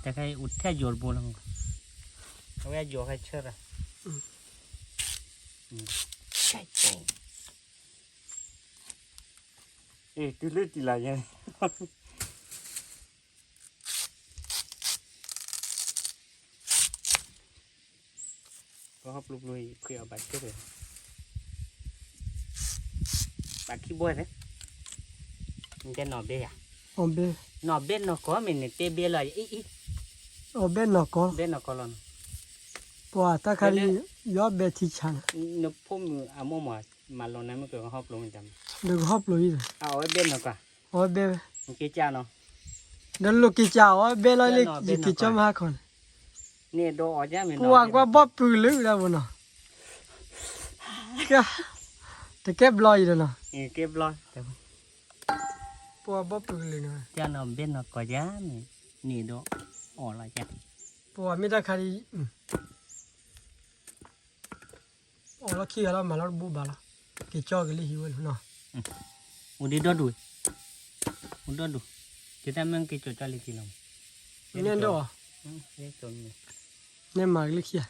แต่ไงอุดแค่โยนบุลังเอาไว้โยนให้เชื่อละใช่ใช่ตีเลือดตีไหลยังก็ฮับลูกลุยเพื่อเอาบัตรเชื่อเลยบัตรขี้บ้วยนะมันจะหนอบเบี้ย อ๋อเบ้ หนอบเบี้ยหนอกก็มันเนี่ยเตะเบี้ยเลยอี อ๋อเบ้นอกก็ เบี้ยหนอกก็ลอน ปวดตาคารียอดเบ้ที่ชัน นึกพุ่มอาโมมาลงนั้นมันเกิดฮับลงจำ เด็กฮอบลุยเลย เอาไว้เบี้ยหนอกก็ อ๋อเบ้ มันเกี่ยจ้าเนาะ เดินลูกกี่เจ้าอ๋อเบ้ลอยเล็กกี่เจ้ามาคน เนี่ยโดออกยังเหมือน ปวดว่าบ๊อบปืนลึกแล้ววะเนาะก็แต่เก็บลอยเลยเนาะ เก็บร้อย ปวดบ๊อบปืนเลยเนาะ จ้าเนาะเบี้ยหนอกก็ย่านี่โดออกอะไรจ้ะ ปวดไม่ได้คารีอ๋อแล้วขี้แล้วมาแล้วบูบาละกี่เจ้ากันเลยหิวเลยเนาะ อุดิโดดูอุดดูkita memang kecoh cali kilam เนี่ยเด้อ นี่ตัวนี้ เนี่ยมาเลยขี้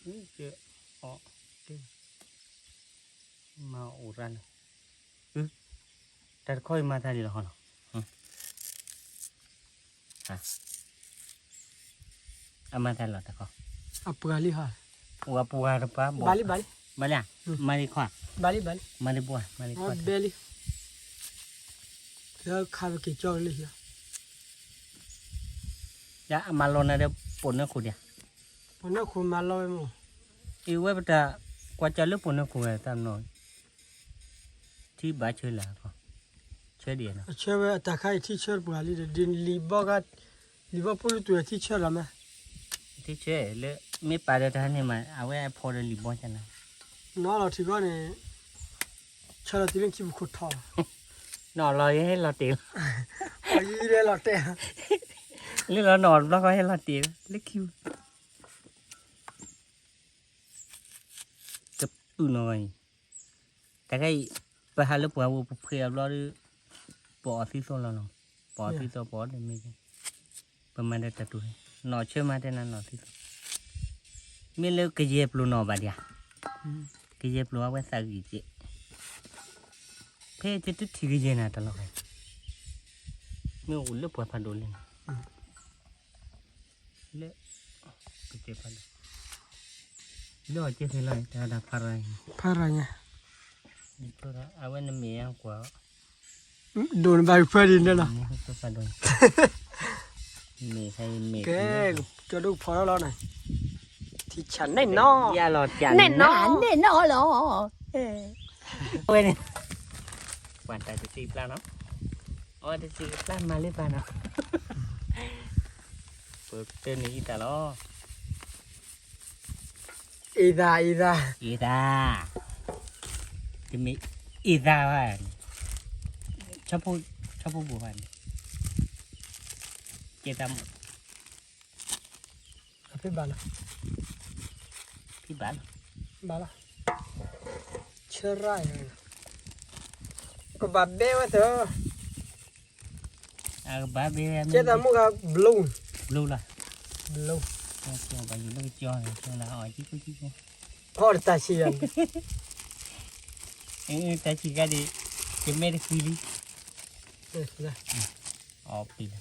นี่คืออ๋อมาอุรันแต่ค่อยมาทาดีละฮะอามาทาละตะก็ apa kali ha อัวปัวหรือเปล่า balik มาเลยมาดีกว่า balik มาดีบัวมาดีก oh ว่า beli ya kau ke jauh le ya จะมาลงนะเดี๋ยวปนนะคุณเนี่ย pernah ku malau emo อีเว็บจะกว่าจะเลือกปนนะคุณตามน้อยที่บ้านเชื่อละก็เชื่อเดียวนะ chewe takai teacher bali de din libogat liverpool tu teacher la ma ที่เชื่อเลยไม่ไปเดี๋ยวท่านนี่มาเอาไว้พอเดี๋ยวรีบบอกฉันนะ no la ti gone chala ti len ki bu ko tha นอนรอให้เราตี ayi de la te เรื่องเรานอนแล้วก็ให้เราตีเล็กคิวกับตู้น้อยแต่ก็ไปหาเรื่องปวดเพื่อเราดูปอดที่โซนเราเนาะปอดที่โซนปอดเลยไม่ใช่ประมาณได้ตัดตัวนอนเชื่อมาแต่นั้นนอนที่โซนไม่เลิกกระเย็บลูนอนบาดยากระเย็บลูเอาไว้ใส่กี่เจ๊เพ่จะตุ้ดที่กระเย็นนะตลอดเลยไม่อุ่นเลือกปวดพันโดนเลยเลือกไปเจ็บพันเลือกเจ็บให้เลยแต่ดับพาราย paranya นี่ก็เอาไว้ในเมียกว่า don bai pari ne la นี่ก็พันโดนเมียใครเมีย ke cho du pho lo này thì chẳng này no อย่าหลอดจัน này no loเว้ยเนี่ยวันแต่จะซีปลาเนาะอ๋อจะซีปลามาหรือเปล่าเนาะเปิดเตือนนี้แต่ละ ida อีดาจะมีอีดาว่ะชอบพูดบัวพันเจตาม tapi bala พี่บ้าน bala cerai ko babbe wa to บ้าเบี้ย che ta mu ga blue รู้ละ blue เจ้าไปอยู่แล้วจอเลยจอละอ๋อจิ๊กจิ๊ก porta sian แต่ชิคาดีจะไม่ได้คุย lah อ๋อปีละ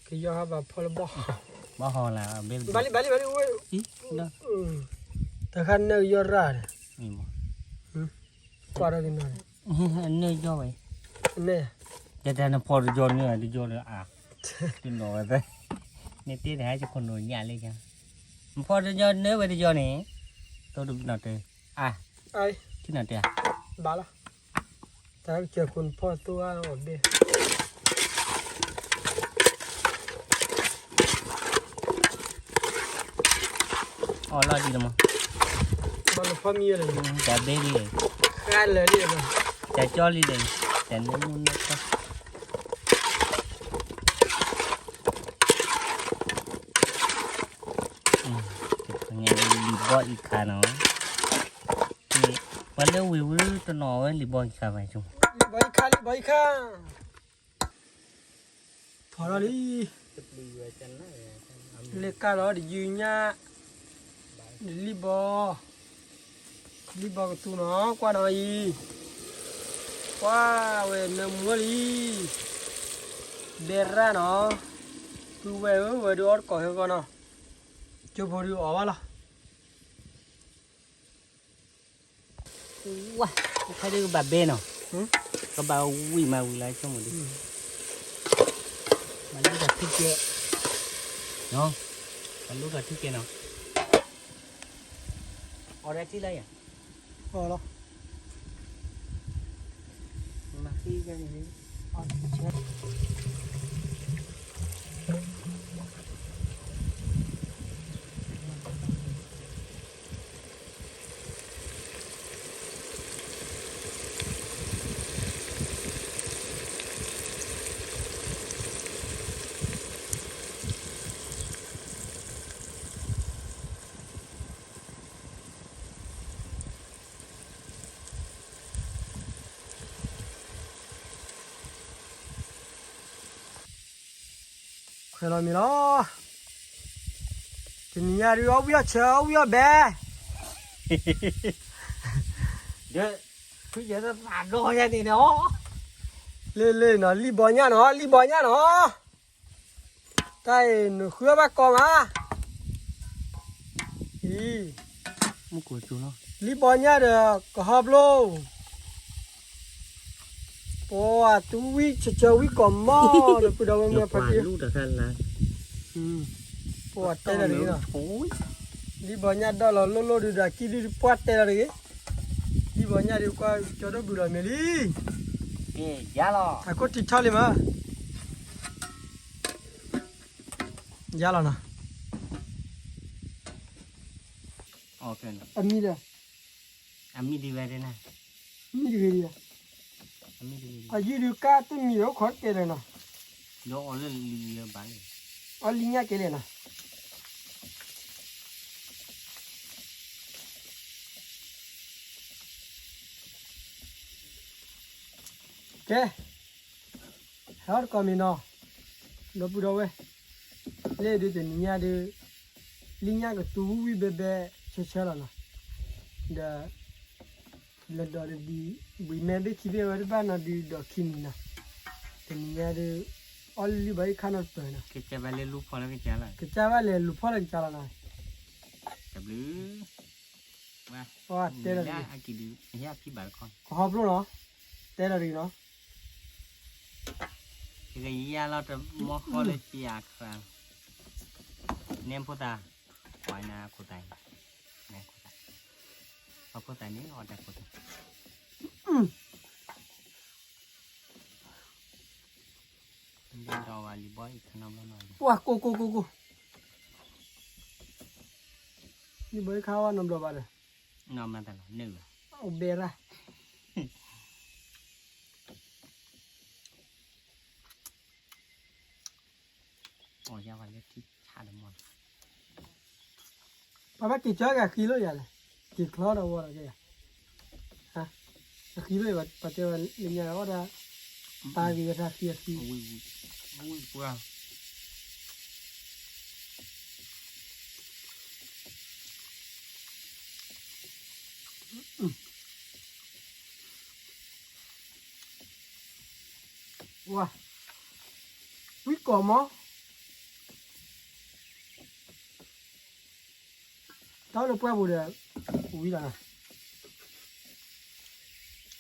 ke yo ha ba pol bo บ่ฮอละเบี้ย balik oi อีเนาะ ta kan ne yo ra มีมั้ง qua ra din เนื้อย่อไว้ ne แต่น่ะพอจะโยนเนื้อจะโยนอ่ะกินหน่อยไปนี่ตีได้จะคนหนุ่ยยาเลยจ้ะพอจะโยนเนื้อไปจะโยนนี่ตัวดูหน่อยเถอะอ่ะ ai ที่หน่อยเถอะ บ้าละแต่เจอคนพ่อตัวอดเบี้ย อ๋อรอดีแล้วมั้ง บ้าละพ่อมีอะไรอยู่ แต่เบลี่เลย ข้าเลยนี่เลย แต่จอลี่เลยแต่นู้นนะครับ nghe lì bò ít khá nó thì mà nếu quý tôi nói lì bò ít khá vậy chung ใบข้าพอแล้วดิเล็กก้าแล้วดิยืนเนี่ยรีบกับตัวน้องกว่าหน่อยกว่าเว้ยน้ำมือลีเดร่าเนาะตัวเว้ยดูอดก่อนก่อนเนาะจะพอดูออกวะล่ะ wow thấy được bà bên nào có bao quỳ mà quỳ lại cho một đi mà lúc là thích kia nó mà lúc là thích kia nào ở đây thích đây à พอแล้ว mà khi cái này ở chết khởi lo mi lo thì nhà đi áo bia chờ áo bia bé đấy cứ giờ nó phản đồ ra thì nó lên nó li bò nhá nó tay nó khứa bác con á ý một của chú nó li bò nhá được có hợp luôn ồ tú vi chờ vi còn mò được từ đầu em phải kia lúc được là ồ tay là gì nào thôi đi bò nhá đó là lô đi ra kia đi quát tay là gì đi bò nhá đi qua cho nó bự rồi mày đi kì giá lo à có thịt thao liền mà giá là nào ok anh mi đây ami đi về đây này mi đi về đi ami đi à dưới được cá tôi mi đó khó cái này nào nó ở lên bán ở liên nhá cái này nào ok hết con mình nó bự đâu vậy lấy được tiền nhà được liên nhá cái túi vi bè bè chơi là nào đã lần đó đi bị mẹ bé kia về bạn nó đi đó kim nè tiền nhà được only by khăn ở bên nè cái chả về lúc phơi cái chả lại cái cha vào lên lụp phơi cái cha là này chả lứ mà哇对了anh kỳ đi nhà phi bà con có hộp luôn nó đây là gì nó cái gì lo cho mua kho lên phi à khang nem phụ ta ngoài na phụ tay này phụ tay và phụ tay này ở đây phụ tay đi đâu vào đi bói khăn ông nó nói wow cô đi bơi khao ăn nằm đồ bà này nó mà ta nói nữ ông bè ra ôi ra vào cái cha đầm mòn bà bác kỳ chơi cả khí luôn vậy kỳ khó đâu vào cái hả khí luôn bà tiêu lên nhà đó ra ba gì ra kia khí ui wow wow quý cỏ mó tao được qua bù để quý là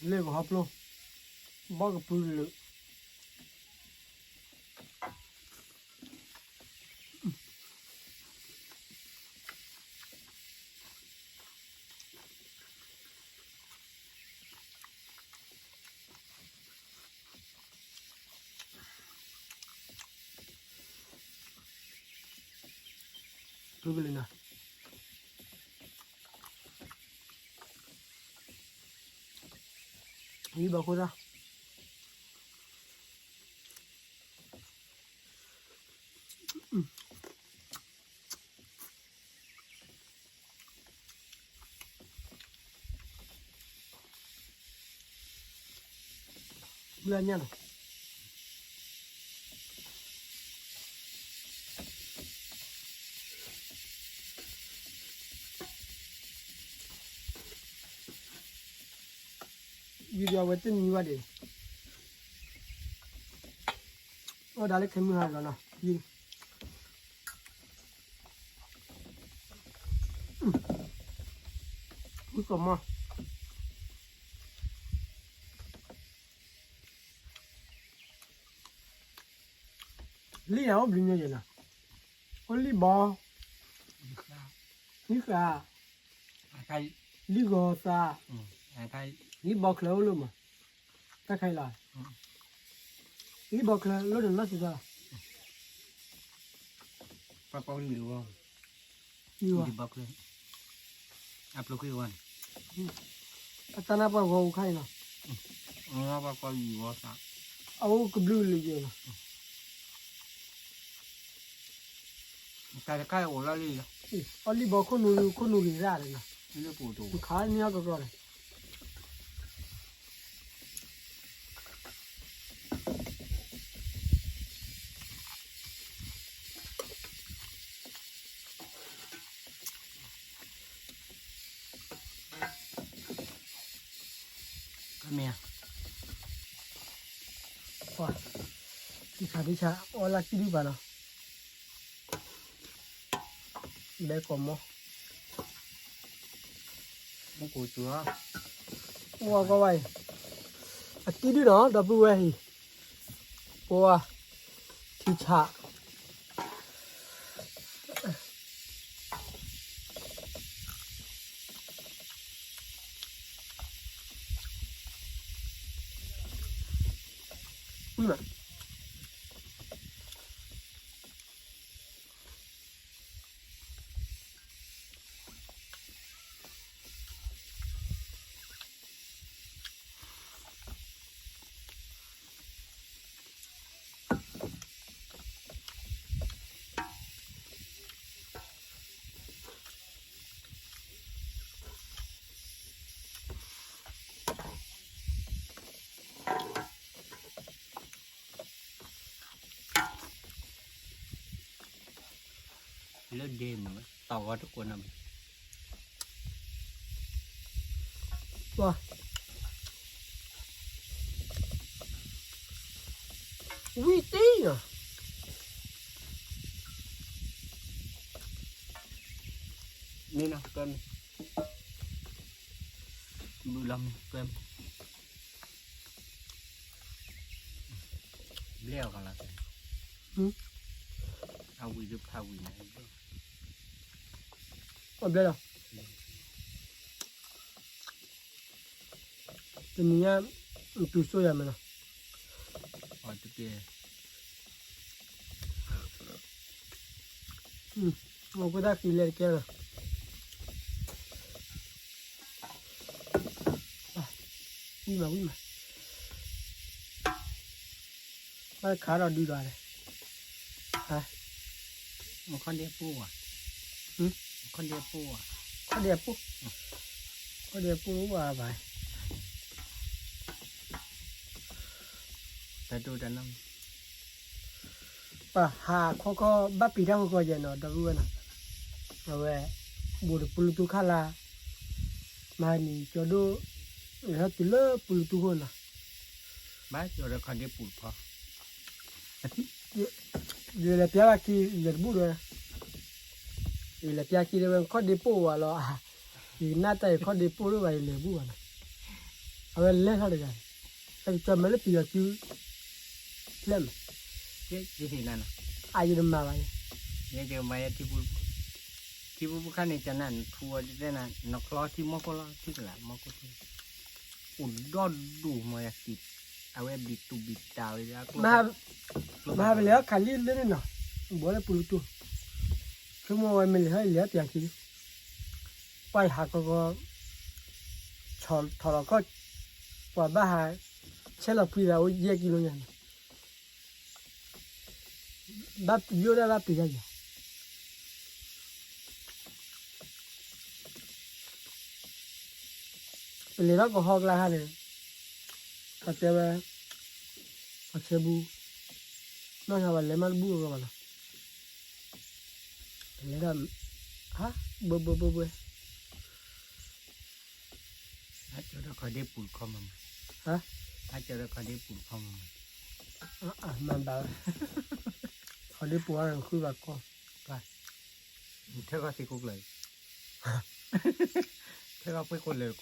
lên vào hộp luôn bó cái bự lự tu beli na ini bagus dah bulannya loh video wetin ni wa de o da le khemu ha lo na yi ku ko ma li ya o bi ni ye na only ball ni ka ใคร li go sa ใคร ni ball klo lo ma ta khai la ni ball klo lo de na si da ปะปองหรือว่า ni wa ดีบักเลยอัพโหลดคือวัน atana pa go khai na อ๋อปะปองอยู่ว่าสัก au ku blue li ye na ใครใครโอลาลีอ่ะ only ball ko nu ri ra le na นี่เรื่องปูตู tu kha ni ya ko le Mẹ wa di cha ola ki di ba na be ko mo nó cổ chúa wa ko wai a ki di no da bu we hi wa ki cha lớp đêm mà tàu quaทุกคนนะ wa wi ti àนี่นะเกินบุลำเกินเลี้ยวกันละกันเอาวิจุเอาวินะ o ble lo ni ya tu so ya me na อ๋อตุ๊กเตี๋ย mo ko da ki le ke na wi ma ba kha ro di ra le ha มันคนเดียวปูอ่ะคนเดียวปูอ่ะ ko de pu wa ba แต่ดูแต่น้ pa ha ko ba pi da ko je no da bu na we bu de pu tu kha la ma ni cho do ha ti le pu tu ho na ำบ้านเราคนเดียวปูพอ je le pia ki le bu de le pia ki le ko de pu wa lo i na ta ko de pu lo wa le bu wa na we le ha de ga ta cho me le pi ya ki le เจ๊เห็นนั่น a yi de ma ba เนี่ยเจอมาที่บุคคลในจันนั้นทัวร์จะนั่นนักล้อที่มอกล้อที่กระมอกที่อุ่นดอดดูมาอยากติดเอาไว้บิดตูบิดดาวเลยนะ ma ba le ka li le no bo le pu tu ชั่วโมงวันมันเหลือเตียงทีไปหาก็ชอทอก็ปวดบ้าหายใช่เราพี่เราเยอะกิโลยันบ้าเยอะได้บ้าปีได้ยังเลยเราก็หอกละฮะเลยก็เจ้าก็เชบูน้องชาวบ้านเลยมันบูก็มาละเลยเราฮะเบื่อ ถ้าเจอเราคอยได้ปูดคอมัน ฮะ ถ้าเจอเราคอยได้ปูดคอมัน มันแบบเขาได้ปัวอะไรคือแบบก็ เธอก็สิคุกเลยเธอก็ไปคนเลย เ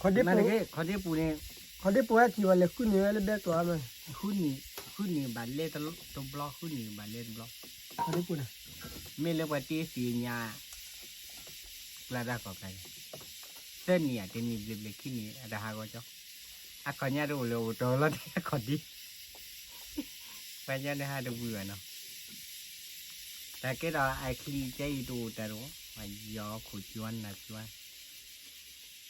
ขาได้ มา ปัว เลยเขาได้ปูเนี่ย เขาได้ปัวที่ว่าเลยคุณเนี่ยเลยแบบตัวมัน ขึ้นนี่บัตรเล่ตัวบล็อกขึ้นนี่บัตรเล่บล็อก เขาได้ปัวนะ ไม่เรียกว่าตีสีญาปลาดาก็ไปเส้นเนี่ยจะมีเล็กๆที่นี่อะไรฮะก็จ๊อกอ่ะขอเนี่ยดูเร็วตัวแล้วเนี่ยขอดีไปเนี่ยนะฮะดูเบื่อเนาะแต่ก็เราไอ้คลีใจดูแต่รู้ว่ายอขุดจวนนะจวน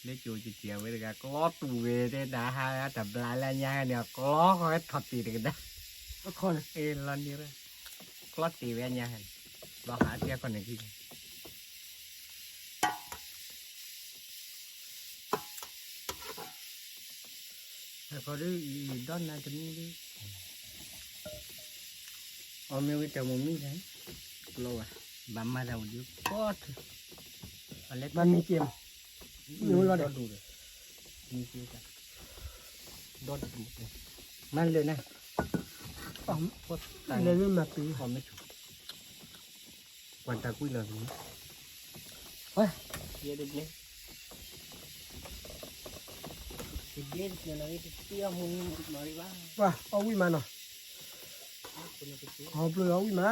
เล็กจูจีเจียวไว้เลยก็ล้อตูเวได้ด่าฮะแต่ปลาละเนี่ยเนี่ยก็ล้อเขาให้ถอดตีกันได้ เขาเนี่ย ลอนนี่เลยกลอดตีเวียนยังไงเราหาเทียคนหนึ่งที่แต่พอได้ด้านนั้นจะมีดิเอาไม่ไว้แต่มุมนี้เลยกลัวบ้ามาเราเดี๋ยวก็อะไร มันมีเกม ดูเราดูเลยมีเกมจ้ะดอดดูเลยมันเลยนะ อ๋อ พอตาย เลยไม่มาปี พอไม่ถูกวันตะกุ้ยเลยนี่ เฮ้ย เยอะเลยเย็นๆเลยเตี้ยมึงหน่อยว่า ว่าเอาวิ่งมาหน่อย คนละตัว เอาเปลือกเอาวิ่งมา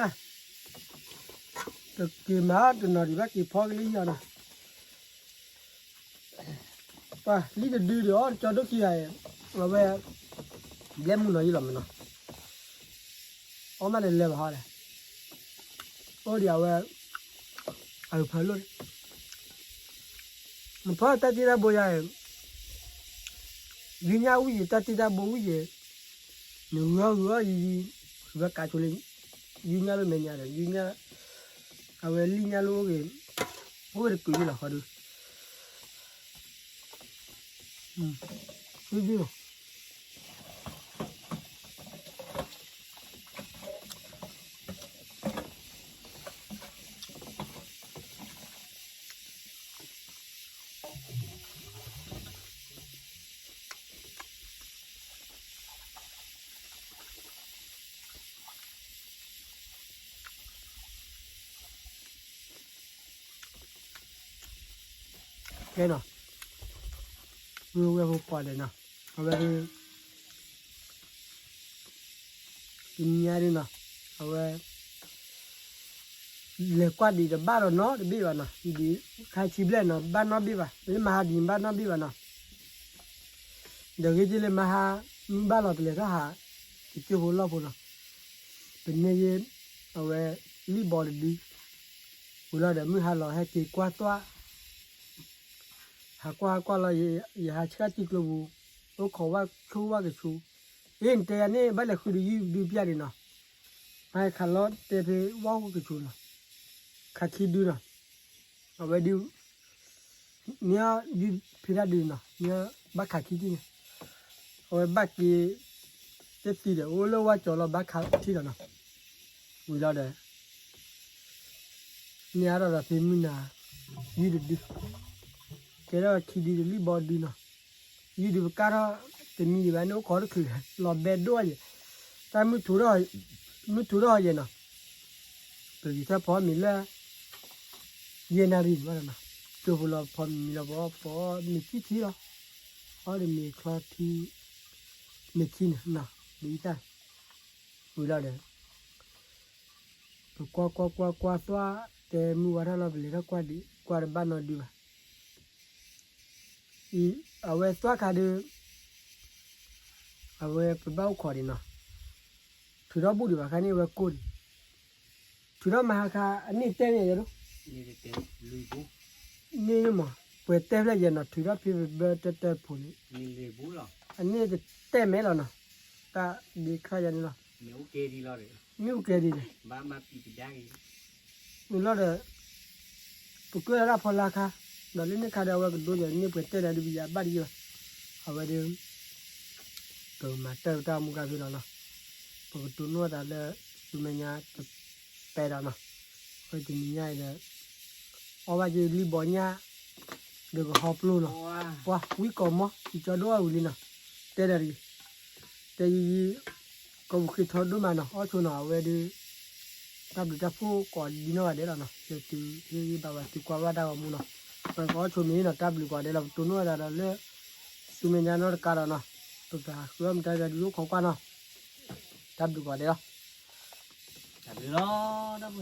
แต่เกมมาตัวหน่อยดีว่าเก็บพอกันเลยยังนะว่าลีจะดื้อเดี๋ยวจอดกี่ไงเราไปเลี้ยงมันหน่อยหรอมันเนาะเอามาเลยเลยบ้าเลยโอ้เดี๋ยวเอาเพลินมันพอตัดที่เราบ่อยวิญญาณวิญตัดที่เราบ่วิญหนูยี่คือว่าการชุลิวิญญาณเป็นยังไงวิญญาณเอาไว้ลิญญาณโลกเองโอ้เด็กกุยละเขาดูคุยดีเนาะแค่เนาะรู้ว่าผมปล่อยเลยเนาะเอาไว้กินยาดีเนาะเอาไว้เล็กกว่าดีแต่บ้านเราเนาะดีกว่าเนาะดีใครชิบเล่นเนาะบ้านเนาะดีกว่าหรือมาหาดีบ้านเนาะดีกว่าเนาะเดี๋ยวก็จะเลยมาหาบ้านเราไปเลยก็หาที่เจ้าหัวเราพูดเนาะเป็นเนี่ยเย็นเอาไว้รีบอลดีหัวเราเดี๋ยวมือหาเราให้ตีกว่าตัวหากว่าเราอย่าหาเชื่อติดลูกโอ้ขอว่าชูว่าก็ชูเอ็นแต่อันนี้บ้านเราคือดูพิจารณาไม่ขันรถแต่ไปว่าก็ชูเนาะขัดคิดดูเนาะเอาไว้ดูเนี่ยดูพิจารณาเนาะเนี่ยบ้าขัดคิดเนี่ยเอาไว้บ้ากี่เจ็ดตีเดียวโอ้แล้วว่าจอเราบ้าขัดที่เนาะวิลาเดเนี่ยเราเป็นมินายืดดิแกเราคิดดีลีบอดีเนาะยืดการะแต่มีแบบนี้ขอคือหลอดเบ็ดด้วยแต่ไม่ถูกเลยเนาะแต่ที่ถ้าพอมีแล้วเย็นอะไรบ้างนะตัวเราพอมีแล้วพอมีที่แล้วพอได้มีคลอที่มีที่นะดีใจวิลาเดกว่าตัวแต่มีวันเราไปเลยกว่าดีกว่าบ้านนอนดีว่าเอาไว้ตัวขาดูเอาไว้ไปบ้าขอดีเนาะถือเราบุญดีว่าแค่นี้ไว้กุน tu đó mà cả anh ấy tên này rồi Ni de te lui bu. nè mà vừa tên là gì nó tu đó phía bên tên phụ này Ni le bu lo. anh ấy thì tên mấy rồi nè ta đi khai ra nè Me o ke di lo re. nhiều cái đi đấy Ma pi da gi. mình lo được tụi cứ là phò la kha đó lên cái đó cái đôi giờ nè vừa tên là đi bây giờ bắt đi rồi ở đây đi từ mà tên ta mua cái gì đó nè rồi tụi nó đã là tụi mình nhà bé đó nè rồi tụi mình nhà là ở bây giờ đi bỏ nhà được họp luôn nè Wa. wow quý còn mà chỉ cho đôi uli nè tên là gì tên gì có một khi thôi đôi mà nè ở chỗ nào về đi ta được ra phố còn đi nữa đấy là nè từ từ bảo từ qua qua đâu mà nè rồi có chỗ này là ta bị qua đây là tụi nó là lấy tụi mình nhà nó cả rồi nè tụi ta cứ làm tay ra lúc không qua nè ta bị qua đây đó Ta bi lo da bu.